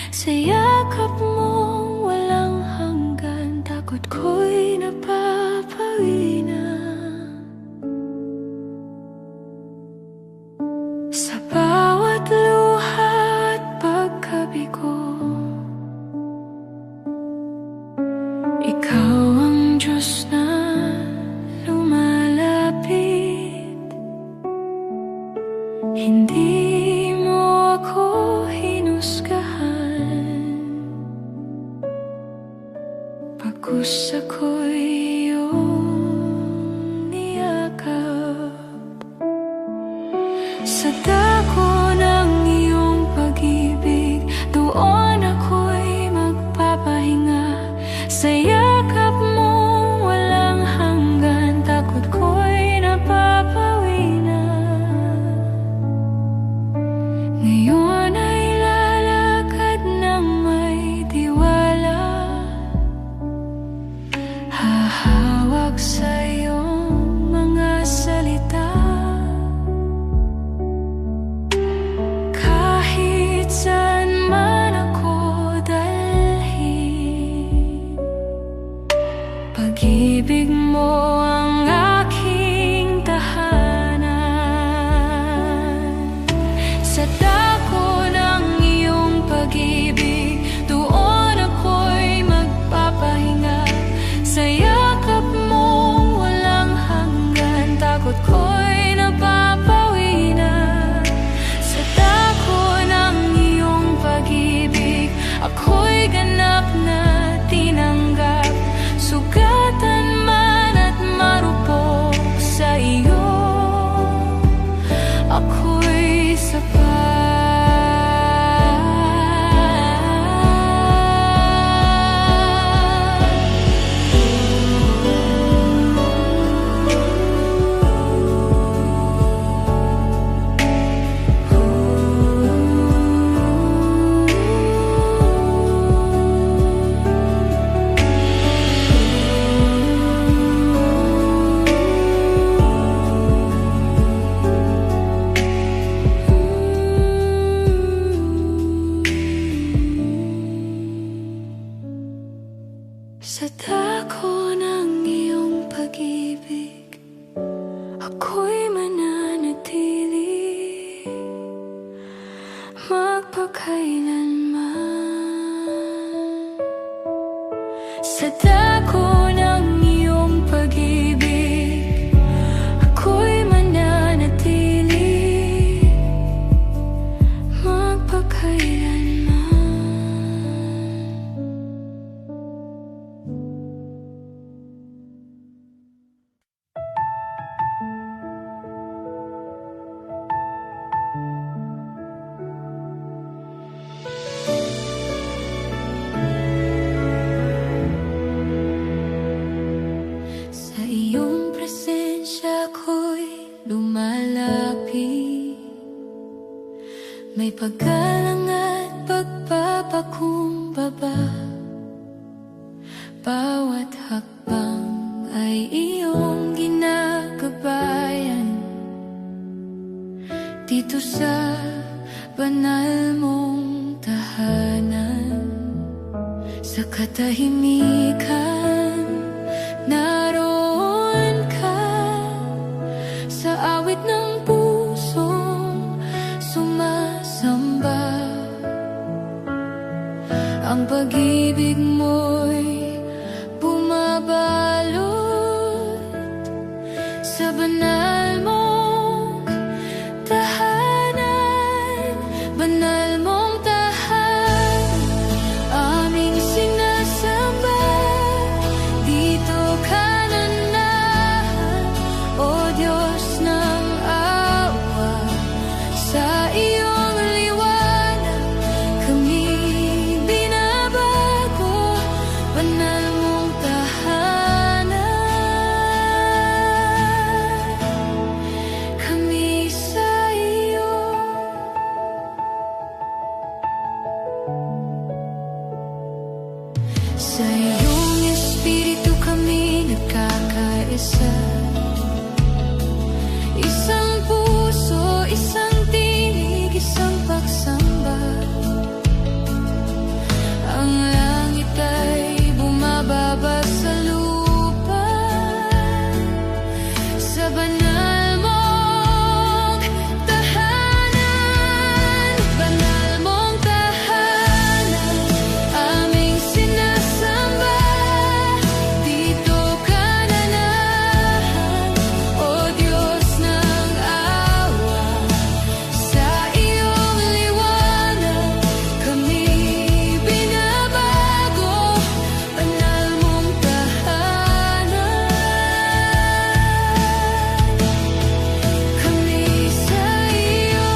Sa yakap mong walang hanggan, takot ko'y napapawi na. Sa bawat luha at pagkabigo, ikaw ang Diyos na hindi mo ako hinusgahan, pagkus ako'y iyong niyakap. Sa dako ng iyong pag-ibig, doon ako'y magpapahinga. Sa yakap mong walang hanggan, takot ko'y napapawi na. Ngayon ay lalakad ng may tiwala, hahawak sa iyong mga salita. Kahit saan man ako dalhin, pag-ibig mo ang aking tahanan. Sa dako ng iyong pag-ibig, doon ako'y magpapahinga. Sa yakap mong walang hanggan, takot ko'y napapawi na. Sa dako ng iyong pag-ibig, ako'y ganap na tinanggap. Sugatan man at marupok sa iyo, ako'y sapat. Sa dako ng iyong pag-ibig, ako'y mananatili magpakailanman. Sa dako ng iyong pag-ibig, ako'y mananatili magpakailanman. Sa iyong presensya ko'y lumalapit, may paggalang at pagpapakumbaba. Bawat hakbang ay iyong ginagabayan, dito sa banal mong tahanan. Sa katahimikan naroon ng pusong sumasamba. Ang pag-ibig mo'y bumabalot sa banal mong tahanan, banal mong tahanan, aming sinasamba. Dito ka nanahan, O Diyos ng awa, sa iyong liwanag kami binabago, banal mong tahanan, kami sa iyo. Sa iyong Espiritu kami nagkakaisa, isang puso, isang tinig, isang pagsamba. Ang langit ay bumababa sa lupa, sa banal mong tahanan, banal mong tahanan, aming sinasamba. Dito ka nanahan, O Diyos ng awa, sa iyong liwanag kami binabago, banal mong tahanan, kami sa iyo.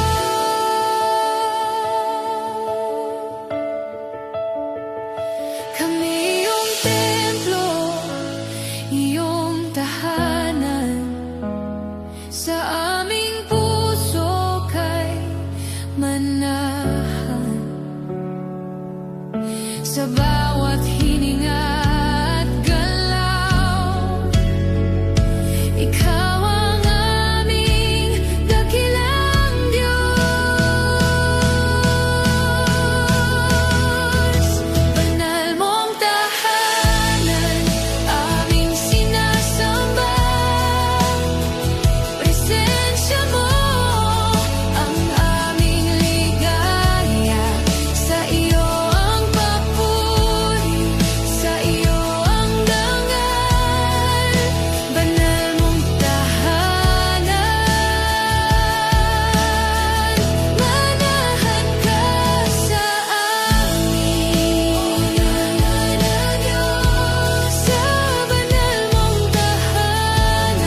Kami iyong templo, iyong tahanan, sa aming puso kay manahan. Sa bawat hininga at galaw, ikaw ang aming dakilang Diyos. Banal mong tahanan, aming sinasamba. Presensya mo ang aming ligaya, sa iyo ang papuri, sa iyo ang dangal, banal mong tahanan. Manahan ka sa amin, Diyos, sa banal mong tahanan,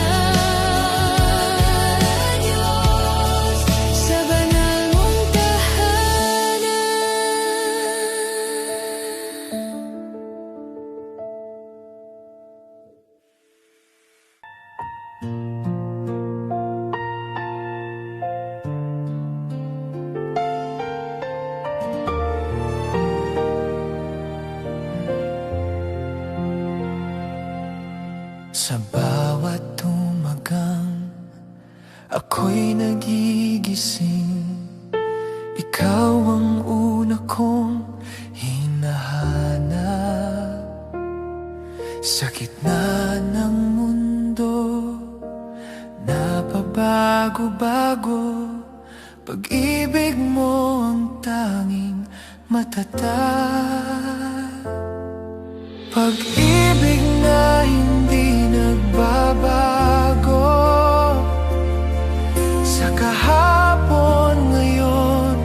Diyos, sa banal mong tahanan. Sa bawat tumagang ako'y nagigising, ikaw ang una kong hinahanap. Sa gitna ng mundo na pabago-bago, pag-ibig mo ang tanging matatag. Pag-ibig na hindi nagbabago, sa kahapon, ngayon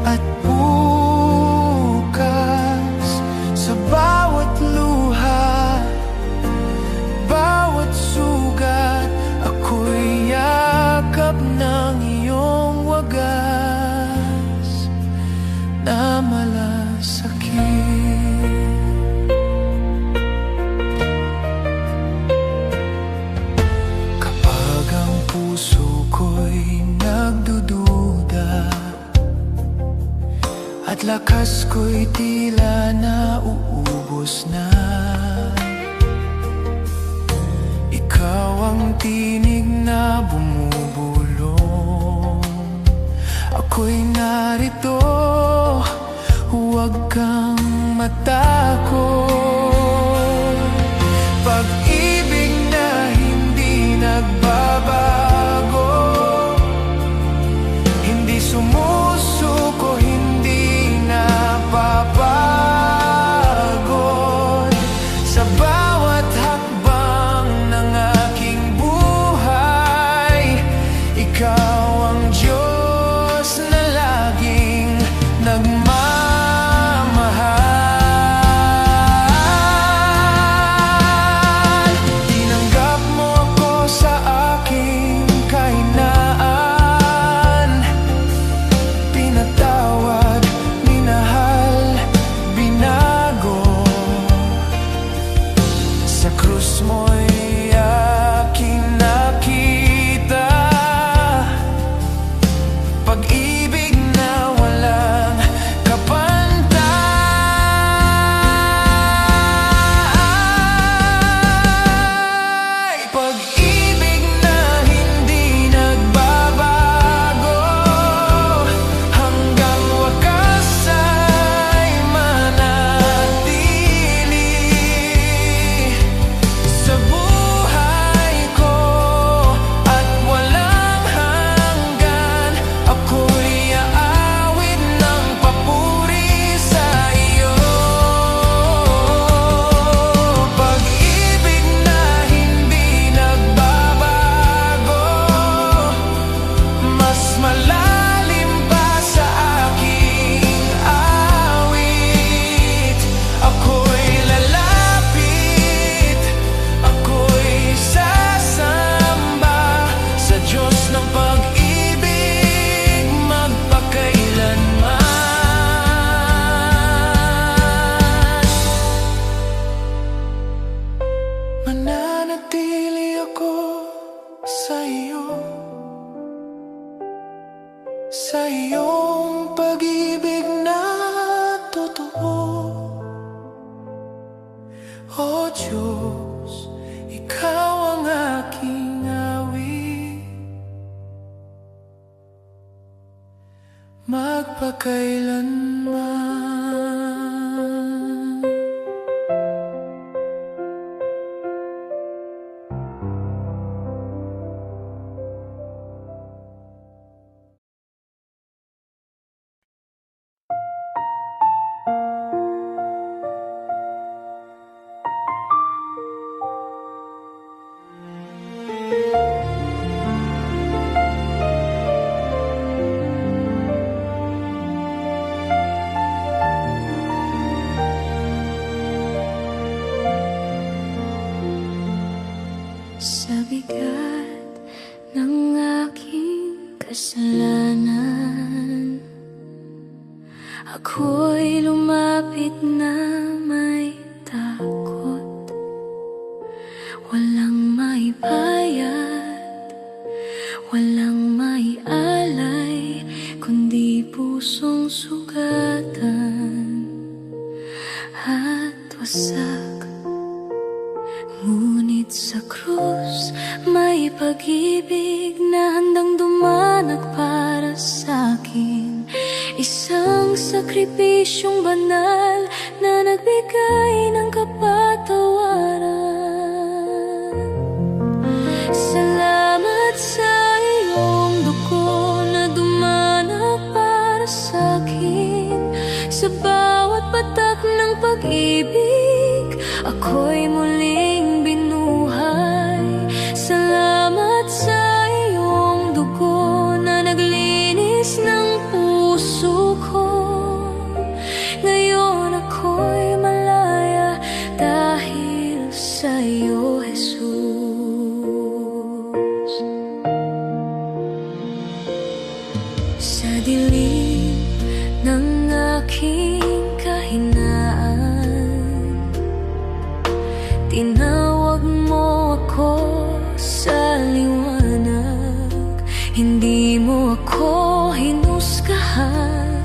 at bukas. Sa bawat luha, bawat sugat, ako'y yakap ng iyong wagas na malasakit. Kapag ang puso ko'y nagdududa at lakas ko'y tila nauubos na, ikaw ang tinig na bumubulong. Ako'y narito, huwag kang matakot. Pag-ibig na hindi nagbabago, O Diyos, Ikaw ang aking awit, magpakailanman. Sa bigat ng aking kasalanan, ako'y lumapit na may takot. Walang maibayad, walang maialay, kundi pusong sugatan at wasak. Ngunit sa krus, may pag-ibig na handang dumanak para sa'kin. Isang sakripisyong banal na nagbigay ng kapatawaran. Salamat sa iyong dugo na dumanak para sa'kin. Sa bawat patak ng pag-ibig, ako'y muling binuhay. Salamat sa iyong dugo na naglinis ng puso ko. Ngayon ako'y malaya dahil sa iyo, Jesus. Sa dilim ng aking kahinaan, tinawag mo ako sa liwanag. Hindi mo ako hinusgahan,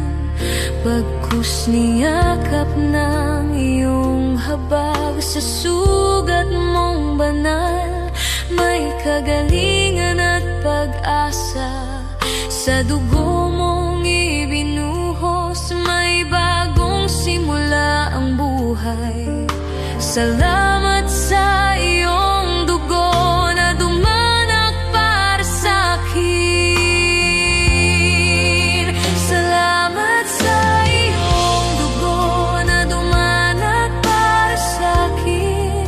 bagkus niyakap ng iyong habag. Sa sugat mong banal, may kagalingan at pag-asa. Sa dugo mong ibinuhos, may bagong simula ang buhay. Salamat sa iyong dugo na dumanak para sa'kin. Salamat sa iyong dugo na dumanak para sa'kin.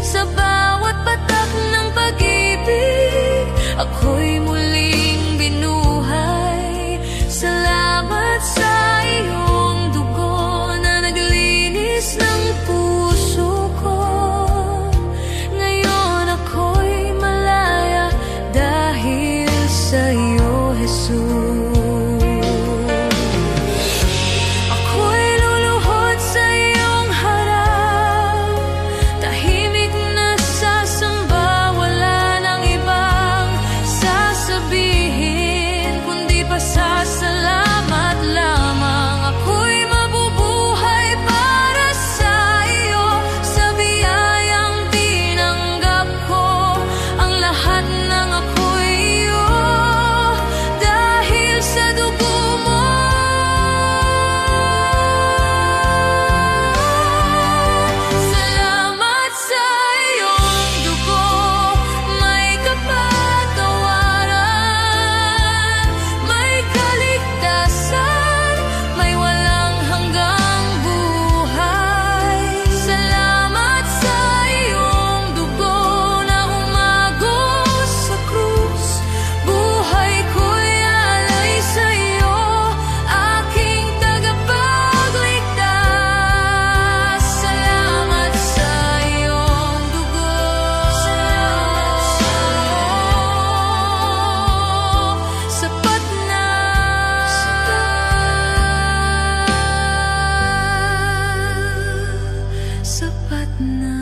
Sa bawat patak ng pag-ibig, ako'y muling binuhay. Salamat sa iyong dugo na naglinis ng puso ko. Ngayon ako'y malaya dahil sa iyo, Jesus. Ako'y luluhod sa iyong harap, tahimik na sasamba, wala nang ibang sasabihin kundi pasasalamat lamang. Ako'y mabubuhay para sa iyo, sa biyayang tinanggap ko. Ang lahat ng ako'y iyo dahil sa dugo mo. Salamat sa iyong dugo, may kapatawaran, may kaligtasan, may walang hanggang buhay. Salamat sa iyong dugo na umagos sa krus. Buhay ko'y alay sa iyo, aking tagapagligtas. Salamat sa iyong dugo. Sapat na. Sapat na.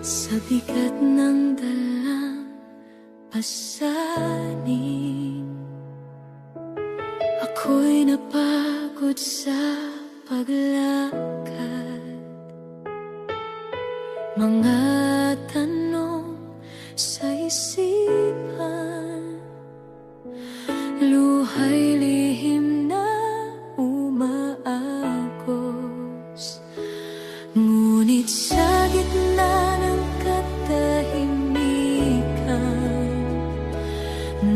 sa bigat ng dalang pasanin. Ako'y napagod sa paglakad, mga tanong sa isipan, luha'y lihim na umaagos. Ngunit sa gitna ng katahimikan,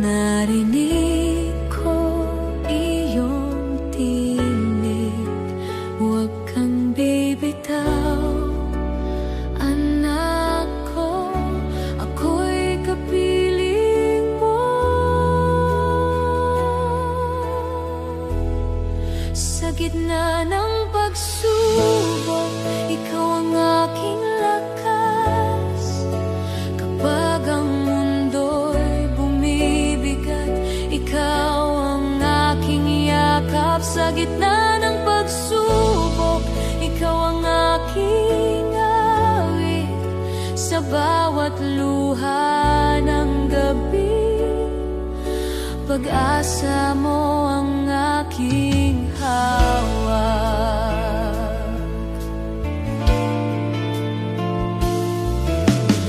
narinig ko iyong tinig. Huwag kang bibitaw, anak ko, ako'y kapiling mo. Sa gitna ng pagsubok, ikaw ang aking lakas. Kapag ang mundo'y bumibigat, ikaw ang aking yakap. Sa gitna ng pagsubok, ikaw ang aking awit. Sa bawat luha ng gabi, pag-asa mo ang aking hawak.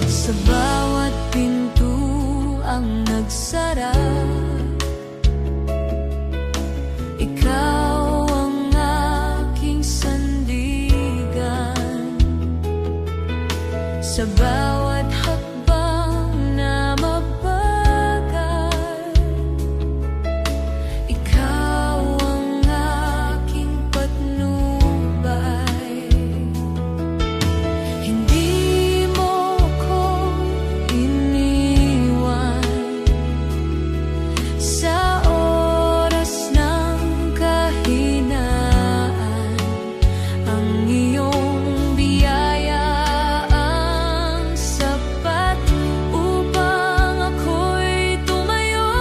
Sa bawat pintuang nagsara, ikaw ang aking sandigan. Sa bawat hakbang na mabagal, ikaw ang aking patnubay. Hindi mo ko iniwan sa oras ng kahinaan. Ang iyong biyaya ang sapat upang ako'y tumayo.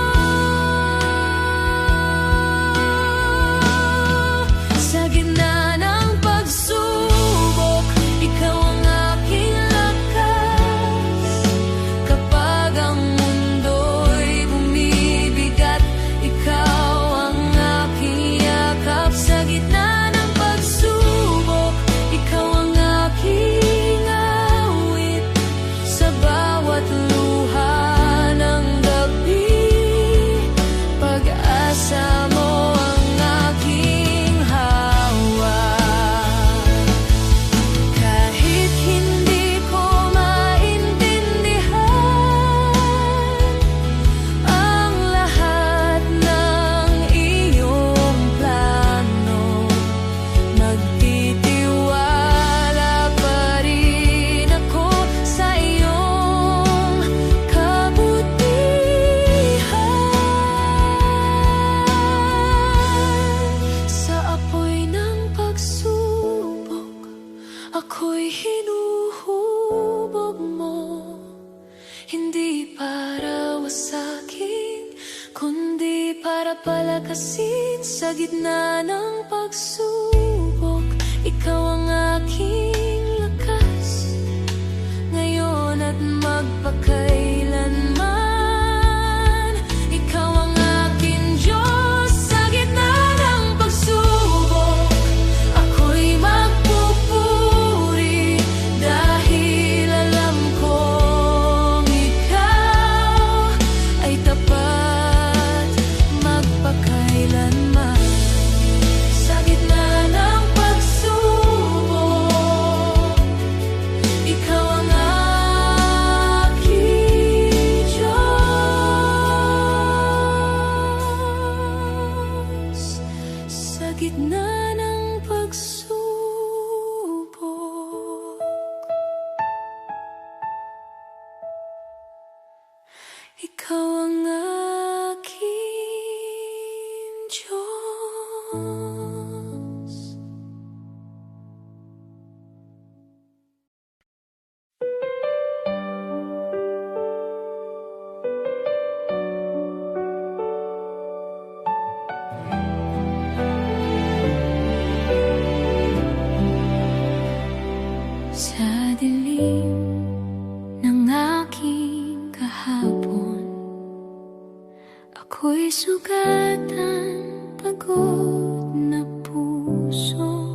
Sa gitna ng pagsubok, ikaw ang aking lakas. Kapag ang mundo'y bumibigat, ikaw ang aking yakap. Sa gitna ng pagsubok, ikaw ang aking awit. Sa bawat luha ng gabi, pag-asa mo ang aking hawak. Kahit hindi ko maintindihan ang lahat ng iyong plano, magtitiwala pa rin ako sa iyong kabutihan. Sa apoy ng pagsubok, ako'y hinuhubog mo. Hindi para wasakin, kundi para palakasin. Sa gitna ng pagsubok, ikaw ang aking lakas, ngayon at magpakailanman. Ikaw ang aking Diyos. Sa gitna ng pagsubok, ako'y magpupuri, dahil alam kong ikaw ay tapat magpakailanman. Sa gitna ng pagsubok, ikaw ang aking Diyos. Sa gitna ng pagsubok, ikaw ang aking Diyos. Ako'y sugatan, pagod na puso.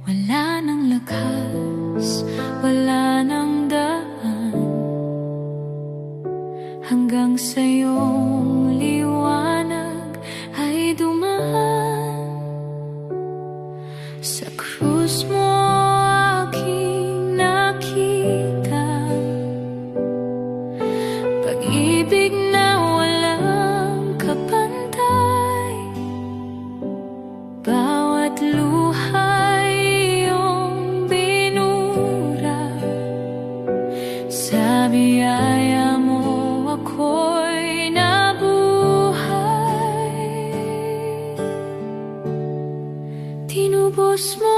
Wala nang lakas, wala nang daan, hanggang sa iyong liwanag ay dumaan. Sa krus mo aking nakita pag-ibig na walang kapantay. Bawat luha'y iyong binura, sa biyaya mo ako'y nabuhay. Tinubos mo